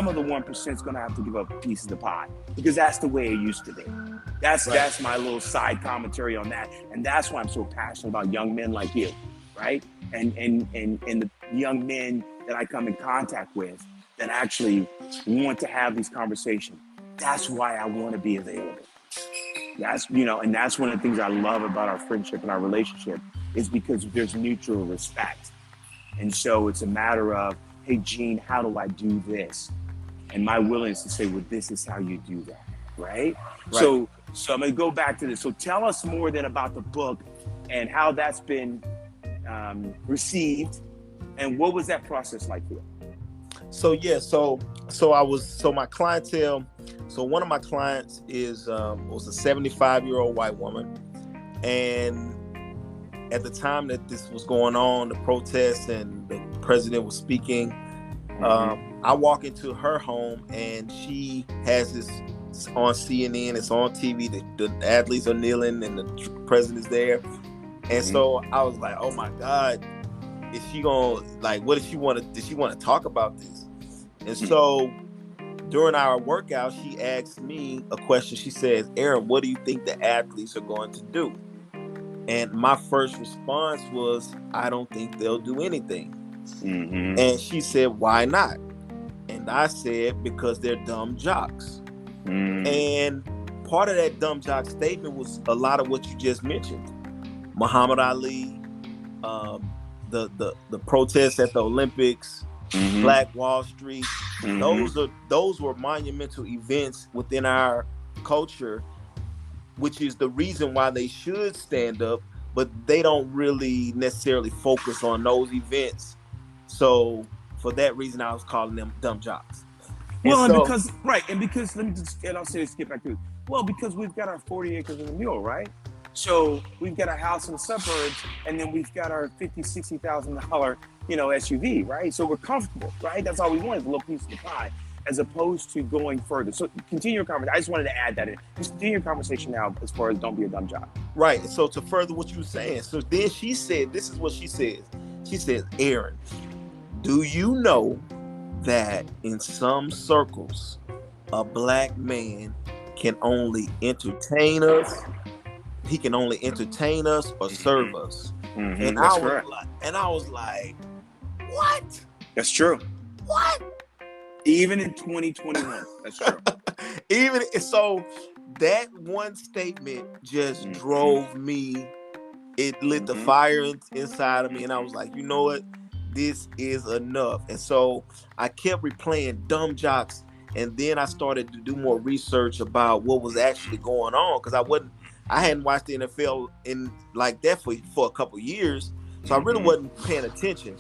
of the 1% is going to have to give up a piece of the pie, because that's the way it used to be. That's my little side commentary on that, and that's why I'm so passionate about young men like you, right? And the young men that I come in contact with that actually want to have these conversations. That's why I want to be available. That's and that's one of the things I love about our friendship and our relationship, is because there's mutual respect. And so it's a matter of, hey, Gene, how do I do this? And my willingness to say, well, this is how you do that, right? So I'm going to go back to this. So tell us more then about the book and how that's been received, and what was that process like for you? So my clientele. So one of my clients was a 75-year-old white woman, and at the time that this was going on, the protests and the president was speaking, I walk into her home and she has this on CNN, it's on TV, the athletes are kneeling and the president's there. And so I was like, oh my God, is she gonna, what does she want to talk about this? And so during our workout, she asked me a question. She says, Aaron, what do you think the athletes are going to do? And my first response was, I don't think they'll do anything. And she said, why not? And I said, because they're dumb jocks. And part of that dumb jock statement was a lot of what you just mentioned. Muhammad Ali, the protests at the Olympics, Black Wall Street. Those were monumental events within our culture, which is the reason why they should stand up, but they don't really necessarily focus on those events. So for that reason, I was calling them dumb jocks. Well, because let me just, and I'll say this, get back to it. Well, because we've got our 40 acres and a mule, right? So we've got a house in the suburbs, and then we've got our $50,000, $60,000, SUV, right? So we're comfortable, right? That's all we want, is a little piece of the pie, as opposed to going further. So continue your conversation. I just wanted to add that in. Just continue your conversation now as far as don't be a dumb jock. Right. So to further what you were saying, so then she said, this is what she says. She says, Aaron, do you know that in some circles, a Black man can only entertain us? He can only entertain us or serve us. And I was like, what? That's true. What? Even in 2021, that's true. Even so, that one statement just drove me. It lit the fire inside of me, and I was like, you know what? This is enough. And so I kept replaying dumb jocks, and then I started to do more research about what was actually going on, because I hadn't watched the NFL in like that for a couple years, so I really wasn't paying attention.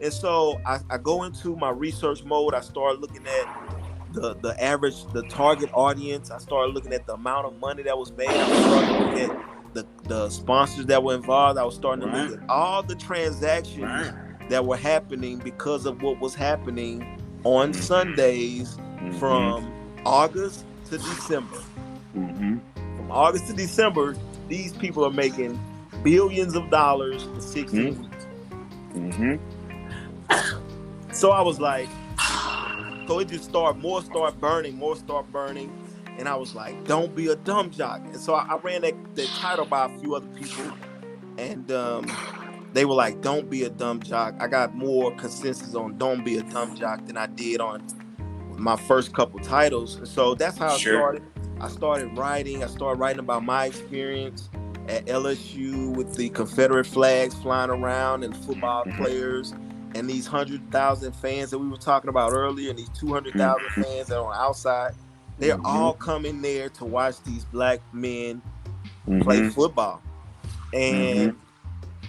And so I go into my research mode. I start looking at the target audience. I started looking at the amount of money that was made. I was starting to look at the sponsors that were involved. I was starting to look at all the transactions that were happening because of what was happening on Sundays from August to December. From August to December, these people are making billions of dollars for 16 weeks. So I was like, so it just start burning, and I was like, don't be a dumb jock. And so I ran that title by a few other people, and they were like, don't be a dumb jock. I got more consensus on don't be a dumb jock than I did on my first couple titles. And so that's how I started. I started writing about my experience at LSU with the Confederate flags flying around and football players and these 100,000 fans that we were talking about earlier, and these 200,000 fans that are on the outside. They're all coming there to watch these black men play football. And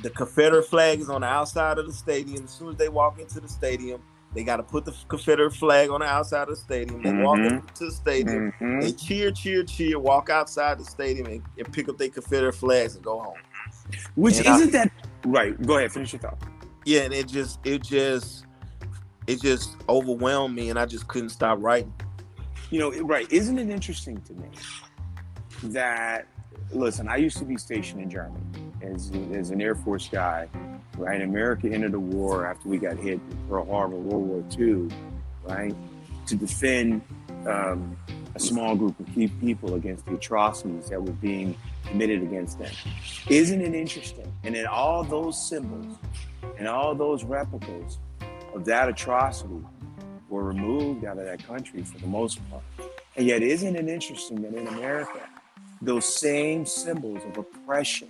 the Confederate flag is on the outside of the stadium. As soon as they walk into the stadium, they got to put the Confederate flag on the outside of the stadium. They walk into the stadium, they cheer, walk outside the stadium and pick up their Confederate flags and go home. Which and isn't that right? Go ahead, finish your thought. Yeah, and it just overwhelmed me, and I just couldn't stop writing. You know, right? Isn't it interesting to me that, listen, I used to be stationed in Germany as an Air Force guy, right? America entered the war after we got hit in Pearl Harbor, World War II, right? To defend a small group of key people against the atrocities that were being committed against them. Isn't it interesting? And then all those symbols and all those replicas of that atrocity were removed out of that country for the most part. And yet, isn't it interesting that in America, those same symbols of oppression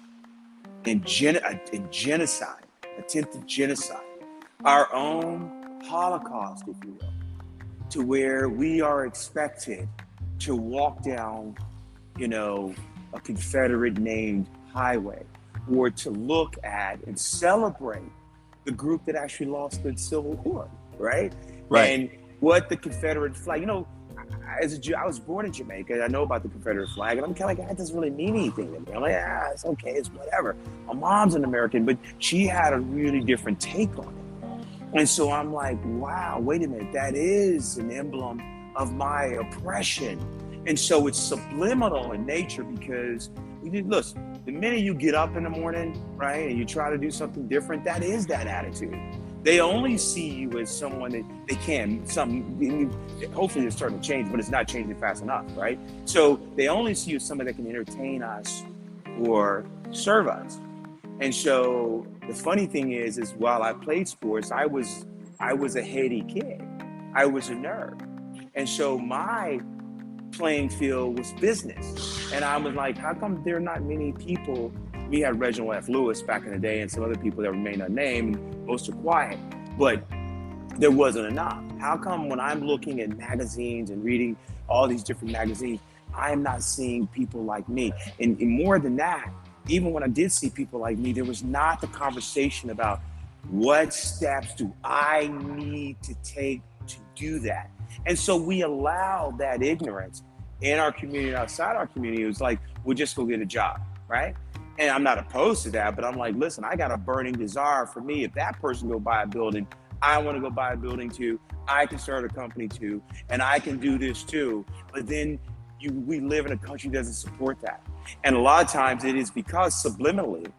and genocide, attempted genocide, our own Holocaust, if you will, to where we are expected to walk down, a Confederate named highway, or to look at and celebrate the group that actually lost the Civil War, right? And what the Confederate flag, as a Jew, I was born in Jamaica. I know about the Confederate flag, and I'm kind of like, that doesn't really mean anything to me. I'm like, it's okay, it's whatever. My mom's an American, but she had a really different take on it. And so I'm like, wow, wait a minute, that is an emblem of my oppression. And so it's subliminal in nature because, listen, the minute you get up in the morning, right, and you try to do something different, that is that attitude. They only see you as someone that they can, hopefully it's starting to change, but it's not changing fast enough, right? So they only see you as someone that can entertain us or serve us. And so the funny thing is while I played sports, I was a heady kid. I was a nerd. And so my playing field was business. And I was like, how come there are not many people? We had Reginald F. Lewis back in the day and some other people that remain unnamed, most are quiet, but there wasn't enough. How come when I'm looking at magazines and reading all these different magazines, I'm not seeing people like me? And more than that, even when I did see people like me, there was not the conversation about what steps do I need to take to do that. And so we allow that ignorance in our community and outside our community. It was like, we'll just go get a job, right? And I'm not opposed to that, but I'm like, listen, I got a burning desire for me. If that person go buy a building, I want to go buy a building too. I can start a company too, and I can do this too. But then we live in a country that doesn't support that. And a lot of times it is because subliminally,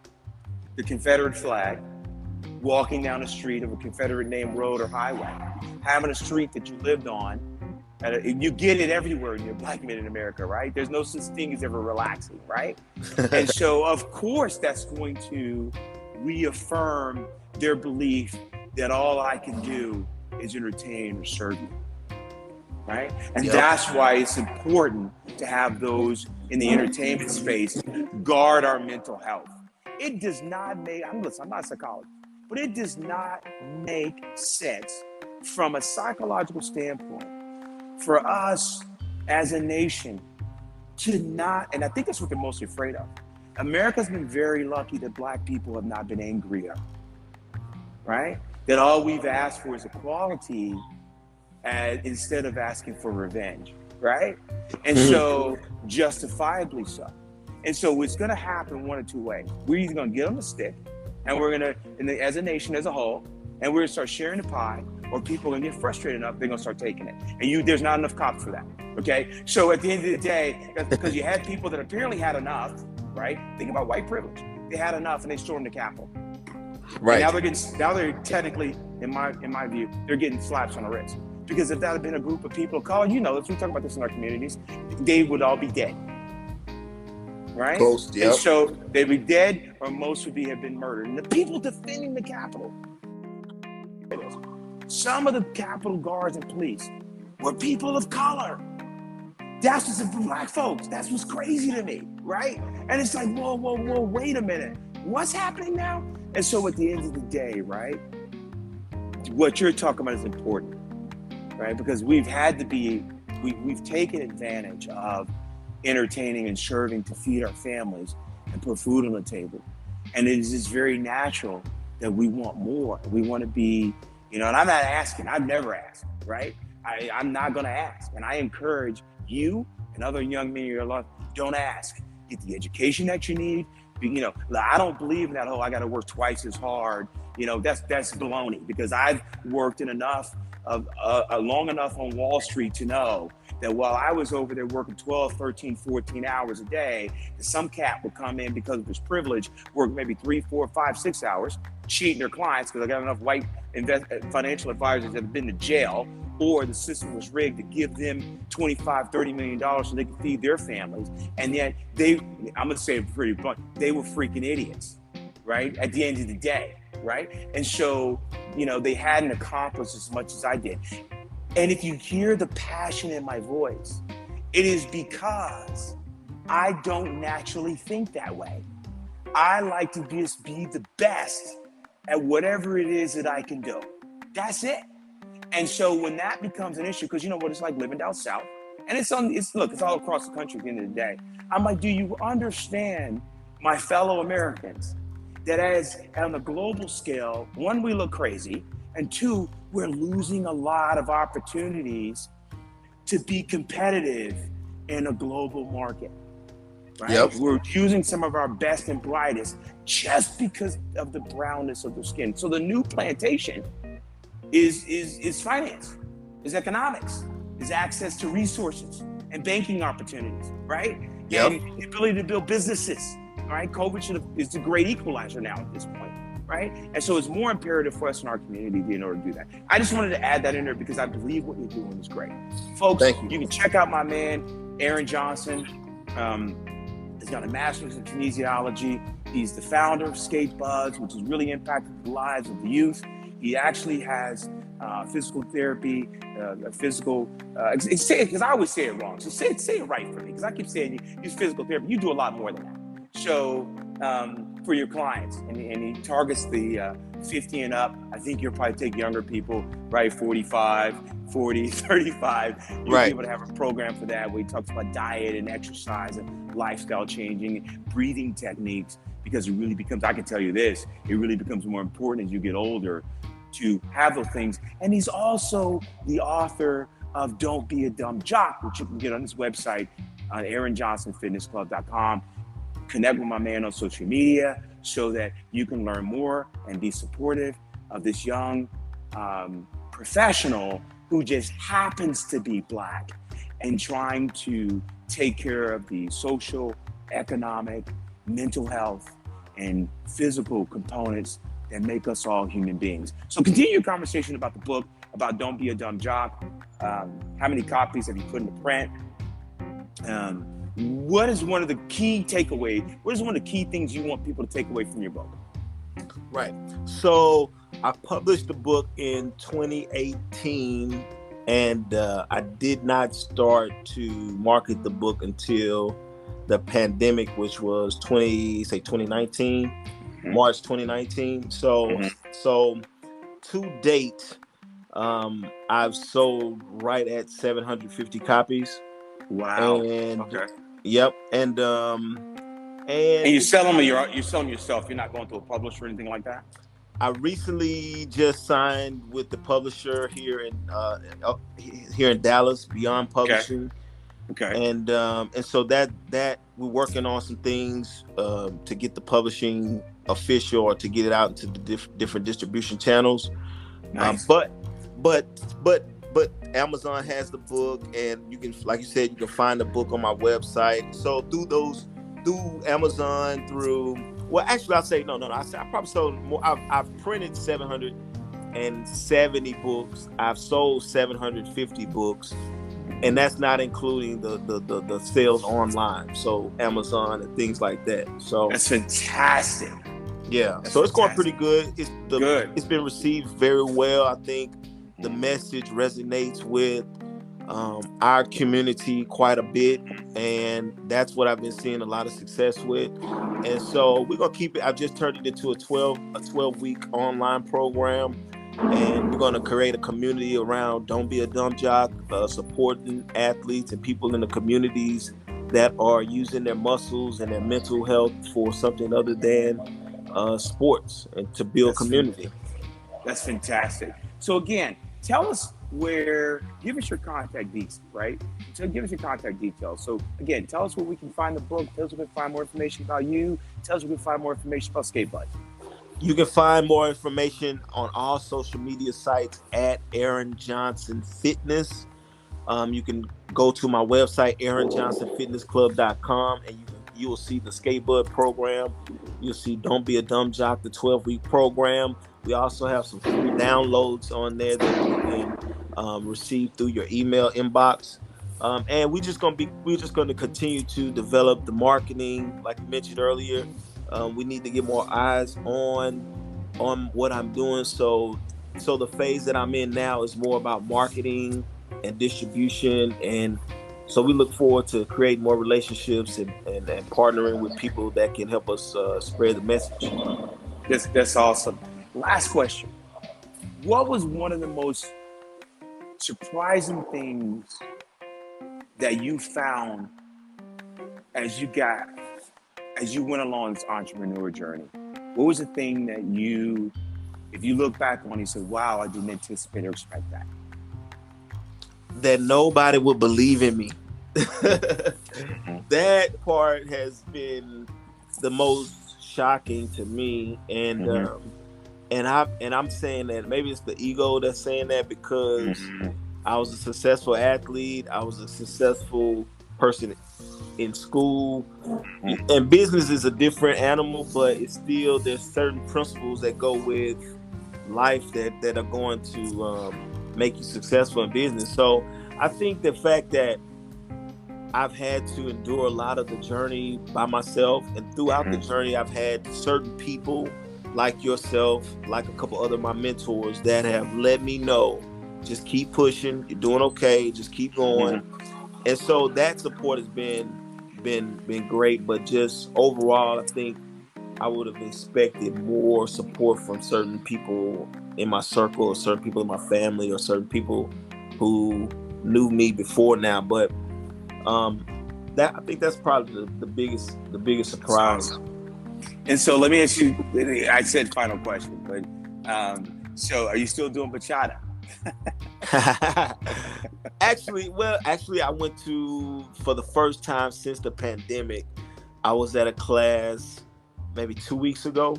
the Confederate flag, walking down a street of a Confederate named road or highway, having a street that you lived on, you get it everywhere when you're a black man in America, right? There's no such thing as ever relaxing, right? And so, of course, that's going to reaffirm their belief that all I can do is entertain or serve you, right? And that's why it's important to have those in the entertainment space guard our mental health. It does not make, I'm not a psychologist, but it does not make sense from a psychological standpoint for us as a nation to not, and I think that's what they're mostly afraid of. America's been very lucky that black people have not been angrier, right? That all we've asked for is equality instead of asking for revenge, right? And so, justifiably so. And so it's going to happen one of two ways. We're either going to get on the stick, and we're going to, as a nation as a whole, and we're going to start sharing the pie, or people are going to get frustrated enough, they're going to start taking it. And there's not enough cops for that, okay? So at the end of the day, that's because you had people that apparently had enough, right? Think about white privilege. They had enough, and they stormed the Capitol. Right. And now they're technically, in my view, they're getting slaps on the wrist. Because if that had been a group of people of color, if we talk about this in our communities, they would all be dead. Right? Close, yep. And so they'd be dead, or most would have been murdered. And the people defending the Capitol, some of the Capitol guards and police were people of color. That's what's for black folks. That's what's crazy to me, right? And it's like, whoa, wait a minute. What's happening now? And so at the end of the day, right, what you're talking about is important, right? Because we've taken advantage of entertaining and serving to feed our families and put food on the table. And it is just very natural that we want more. We want to be, and I'm not asking, I've never asked, right? I'm not going to ask. And I encourage you and other young men in your life, don't ask. Get the education that you need. I don't believe in that whole, I got to work twice as hard. That's baloney, because I've worked in long enough on Wall Street to know that while I was over there working 12, 13, 14 hours a day, some cat would come in because of his privilege, work maybe 3, 4, 5, 6 hours, cheating their clients because I got enough white financial advisors that have been to jail, or the system was rigged to give them $25, $30 million so they could feed their families. And yet I'm gonna say it pretty blunt, they were freaking idiots, right? At the end of the day, right? And so, they hadn't accomplished as much as I did. And if you hear the passion in my voice, it is because I don't naturally think that way. I like to just be the best at whatever it is that I can do. That's it. And so when that becomes an issue, because what it's like living down south, and it's all across the country at the end of the day. I'm like, do you understand, my fellow Americans, that as on a global scale, one, we look crazy, and two, we're losing a lot of opportunities to be competitive in a global market, right? Yep. We're using some of our best and brightest just because of the brownness of their skin. So the new plantation is finance, is economics, is access to resources and banking opportunities, right? Yep. And the ability to build businesses, right? COVID is the great equalizer now at this point, right? And so it's more imperative for us in our community in order to do that. I just wanted to add that in there because I believe what you're doing is great. Folks, you can check out my man, Aaron Johnson. He's got a master's in kinesiology. He's the founder of Skate Buds, which has really impacted the lives of the youth. He actually has physical therapy, because I always say it wrong. So say it right for me, because I keep saying you use physical therapy. You do a lot more than that. So for your clients, and he targets the 50 and up. I think you'll probably take younger people, right? 45, 40, 35. You'll right. be able to have a program for that where he talks about diet and exercise and lifestyle changing, breathing techniques, because it really becomes, I can tell you this, it really becomes more important as you get older to have those things. And he's also the author of Don't Be a Dumb Jock, which you can get on his website on AaronJohnsonFitClub.com. Connect with my man on social media so that you can learn more and be supportive of this young professional who just happens to be Black and trying to take care of the social, economic, mental health, and physical components that make us all human beings. So continue your conversation about the book, about Don't Be a Dumb Jock. How many copies have you put into print? What is one of the key takeaways? What is one of the key things you want people to take away from your book? Right. So I published the book in 2018, and I did not start to market the book until the pandemic, which was 2019, March 2019. So to date, I've sold right at 750 copies. Wow. And okay. Yep. And you sell them, or you're selling yourself. You're not going to a publisher or anything like that? I recently just signed with the publisher here in Dallas, Beyond Publishing. Okay. And so that we're working on some things to get the publishing official, or to get it out into the different distribution channels. Nice. But Amazon has the book, and you can, like you said, you can find the book on my website. So through Amazon, well, actually, I'll say no. I probably sold more. I've printed 770 books. I've sold 750 books, and that's not including the sales online, so Amazon and things like that. So that's fantastic. Yeah, so it's going pretty good. It's been received very well. I think the message resonates with our community quite a bit, and that's what I've been seeing a lot of success with. And so we're gonna keep it. I've just turned it into a 12-week online program, and we're gonna create a community around Don't Be a Dumb Jock, supporting athletes and people in the communities that are using their muscles and their mental health for something other than sports, and to build community. That's fantastic. So again, give us your contact details, right? So give us your contact details. So again, tell us where we can find the book, tell us where we can find more information about you, tell us where we can find more information about Skate Bud. You can find more information on all social media sites at Aaron Johnson Fitness. You can go to my website, AaronJohnsonFitClub.com, and you will see the Skate Bud program. You'll see Don't Be a Dumb Jock, the 12-week program. We also have some free downloads on there that you can receive through your email inbox. And we're just going to continue to develop the marketing, like you mentioned earlier. We need to get more eyes on what I'm doing. So the phase that I'm in now is more about marketing and distribution, and so we look forward to creating more relationships and partnering with people that can help us spread the message. That's awesome. Last question. What was one of the most surprising things that you found as you went along this entrepreneur journey? What was the thing that if you look back on, you said, wow, I didn't anticipate or expect that? That nobody would believe in me. That part has been the most shocking to me, and I'm saying that maybe it's the ego that's saying that, because I was a successful athlete, I was a successful person in school, and business is a different animal, but it's still, there's certain principles that go with life that are going to make you successful in business. So I think the fact that I've had to endure a lot of the journey by myself, and throughout the journey I've had certain people like yourself, like a couple other my mentors, that have let me know, just keep pushing, you're doing okay, just keep going. And so that support has been great. But just overall, I think I would have expected more support from certain people in my circle, or certain people in my family, or certain people who knew me before now. But that, I think that's probably the biggest surprise. And so let me ask you, I said final question, but so are you still doing bachata? Actually, I went to, for the first time since the pandemic, I was at a class maybe 2 weeks ago,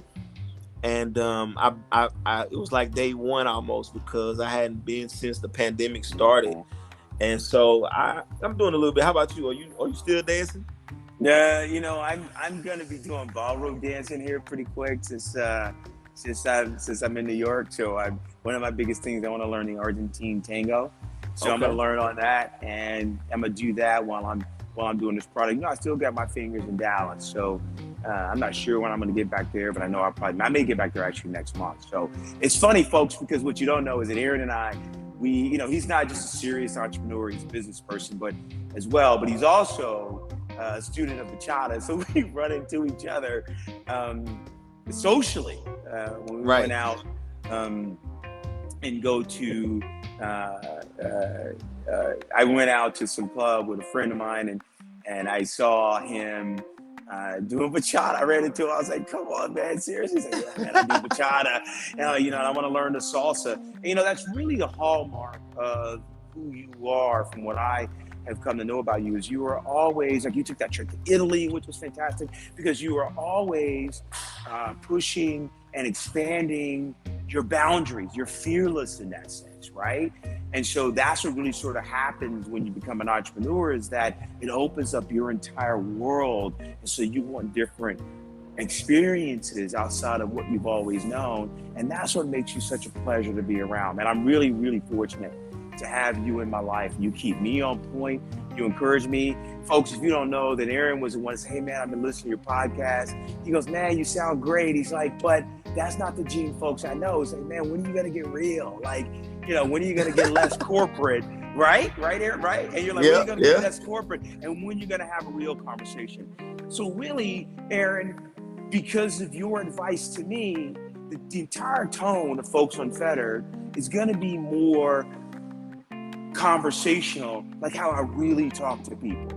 and it was like day one almost, because I hadn't been since the pandemic started. And so I'm doing a little bit. How about you? Are you still dancing? Yeah, I'm gonna be doing ballroom dancing here pretty quick since I'm in New York. So one of my biggest things, I want to learn the Argentine tango. So I'm gonna learn on that, and I'm gonna do that while I'm doing this product. I still got my fingers in Dallas, so I'm not sure when I'm gonna get back there, but I know I may get back there actually next month. So it's funny, folks, because what you don't know is that Aaron and I, he's not just a serious entrepreneur, he's a business person, but he's also a student of bachata. So we run into each other socially when we went out and go to. I went out to some club with a friend of mine, and I saw him doing bachata. I ran into him. I was like, come on, man, seriously? He's like, yeah, man, I do bachata. And I want to learn the salsa. And, that's really the hallmark of who you are from what I have come to know about you is you are always, like you took that trip to Italy, which was fantastic, because you are always pushing and expanding your boundaries. You're fearless in that sense, right? And so that's what really sort of happens when you become an entrepreneur is that it opens up your entire world. And so you want different experiences outside of what you've always known. And that's what makes you such a pleasure to be around. And I'm really, really fortunate to have you in my life. You keep me on point. You encourage me. Folks, if you don't know that Aaron was the one that said, hey man, I've been listening to your podcast. He goes, man, you sound great. He's like, but that's not the Gene folks I know. He's like, man, when are you going to get real? Like, when are you going to get less corporate? Right, Aaron, right? And you're like, when are you going to get less corporate? And when you're going to have a real conversation? So really, Aaron, because of your advice to me, the entire tone of Folks Unfettered is going to be more conversational, like how I really talk to people,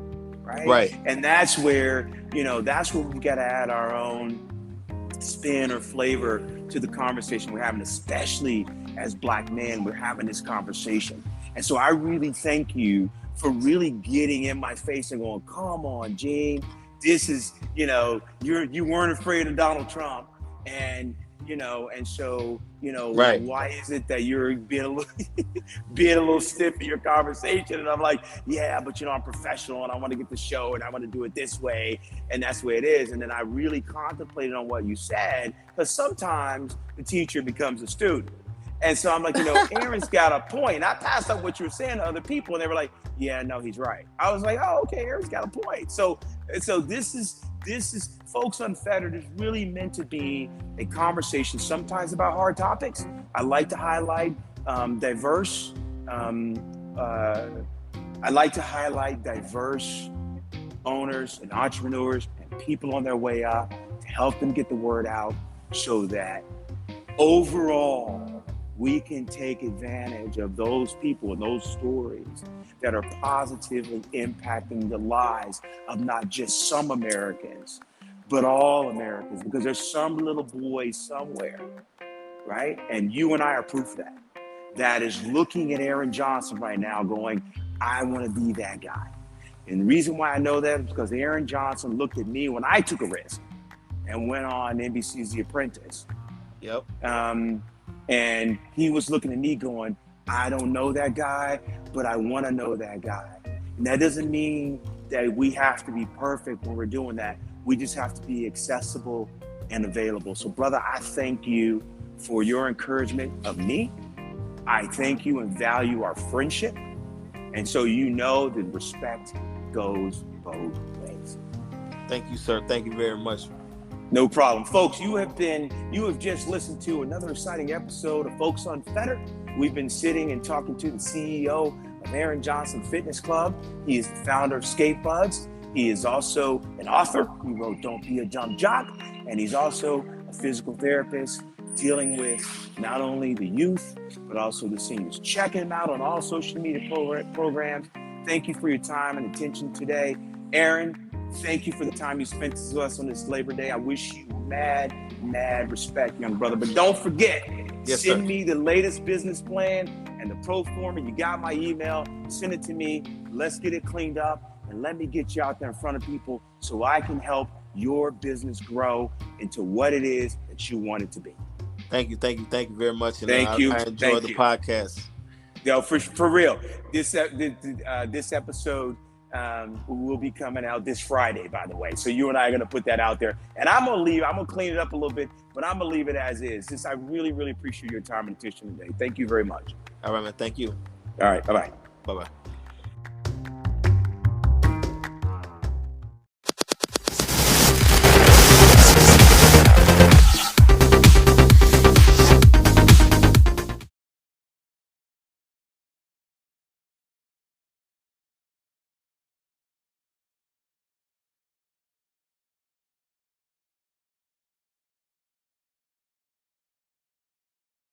right? And that's where we got to add our own spin or flavor to the conversation we're having, especially as Black men. We're having this conversation, and so I really thank you for really getting in my face and going, come on, Gene, this is, you weren't afraid of Donald Trump, and so why is it that you're being a little stiff in your conversation? And I'm like, yeah, but I'm professional and I want to get the show and I want to do it this way, and that's the way it is. And then I really contemplated on what you said, because sometimes the teacher becomes a student. And so I'm like, Aaron's got a point. I passed up what you were saying to other people, and they were like, yeah, no, he's right. I was like, oh, okay, Aaron's got a point. So this is Folks Unfettered is really meant to be a conversation, sometimes about hard topics. I like to highlight diverse owners and entrepreneurs and people on their way up to help them get the word out, so that overall we can take advantage of those people and those stories that are positively impacting the lives of not just some Americans, but all Americans, because there's some little boy somewhere, right? And you and I are proof of that is looking at Aaron Johnson right now going, I want to be that guy. And the reason why I know that is because Aaron Johnson looked at me when I took a risk and went on NBC's The Apprentice. Yep. And he was looking at me going, I don't know that guy, but I want to know that guy. And that doesn't mean that we have to be perfect when we're doing that. We just have to be accessible and available. So brother, I thank you for your encouragement of me. I thank you and value our friendship. And so that respect goes both ways. Thank you, sir. Thank you very much. No problem. Folks, you have just listened to another exciting episode of Folks Unfettered. We've been sitting and talking to the CEO of Aaron Johnson Fitness Club. He is the founder of Skate Buds. He is also an author who wrote Don't Be a Jump Jock. And he's also a physical therapist dealing with not only the youth, but also the seniors. Check him out on all social media programs. Thank you for your time and attention today. Aaron, thank you for the time you spent with us on this Labor Day. I wish you mad respect, young brother. But don't forget, send me the latest business plan and the pro forma. You got my email. Send it to me. Let's get it cleaned up, and let me get you out there in front of people so I can help your business grow into what it is that you want it to be. Thank you very much. And I enjoyed the podcast. Yo, for real. This episode will be coming out this Friday, by the way. So you and I are going to put that out there. And I'm going to clean it up a little bit, but I'm going to leave it as is. I really, really appreciate your time and attention today. Thank you very much. All right, man. Thank you. All right. Bye-bye. Bye-bye.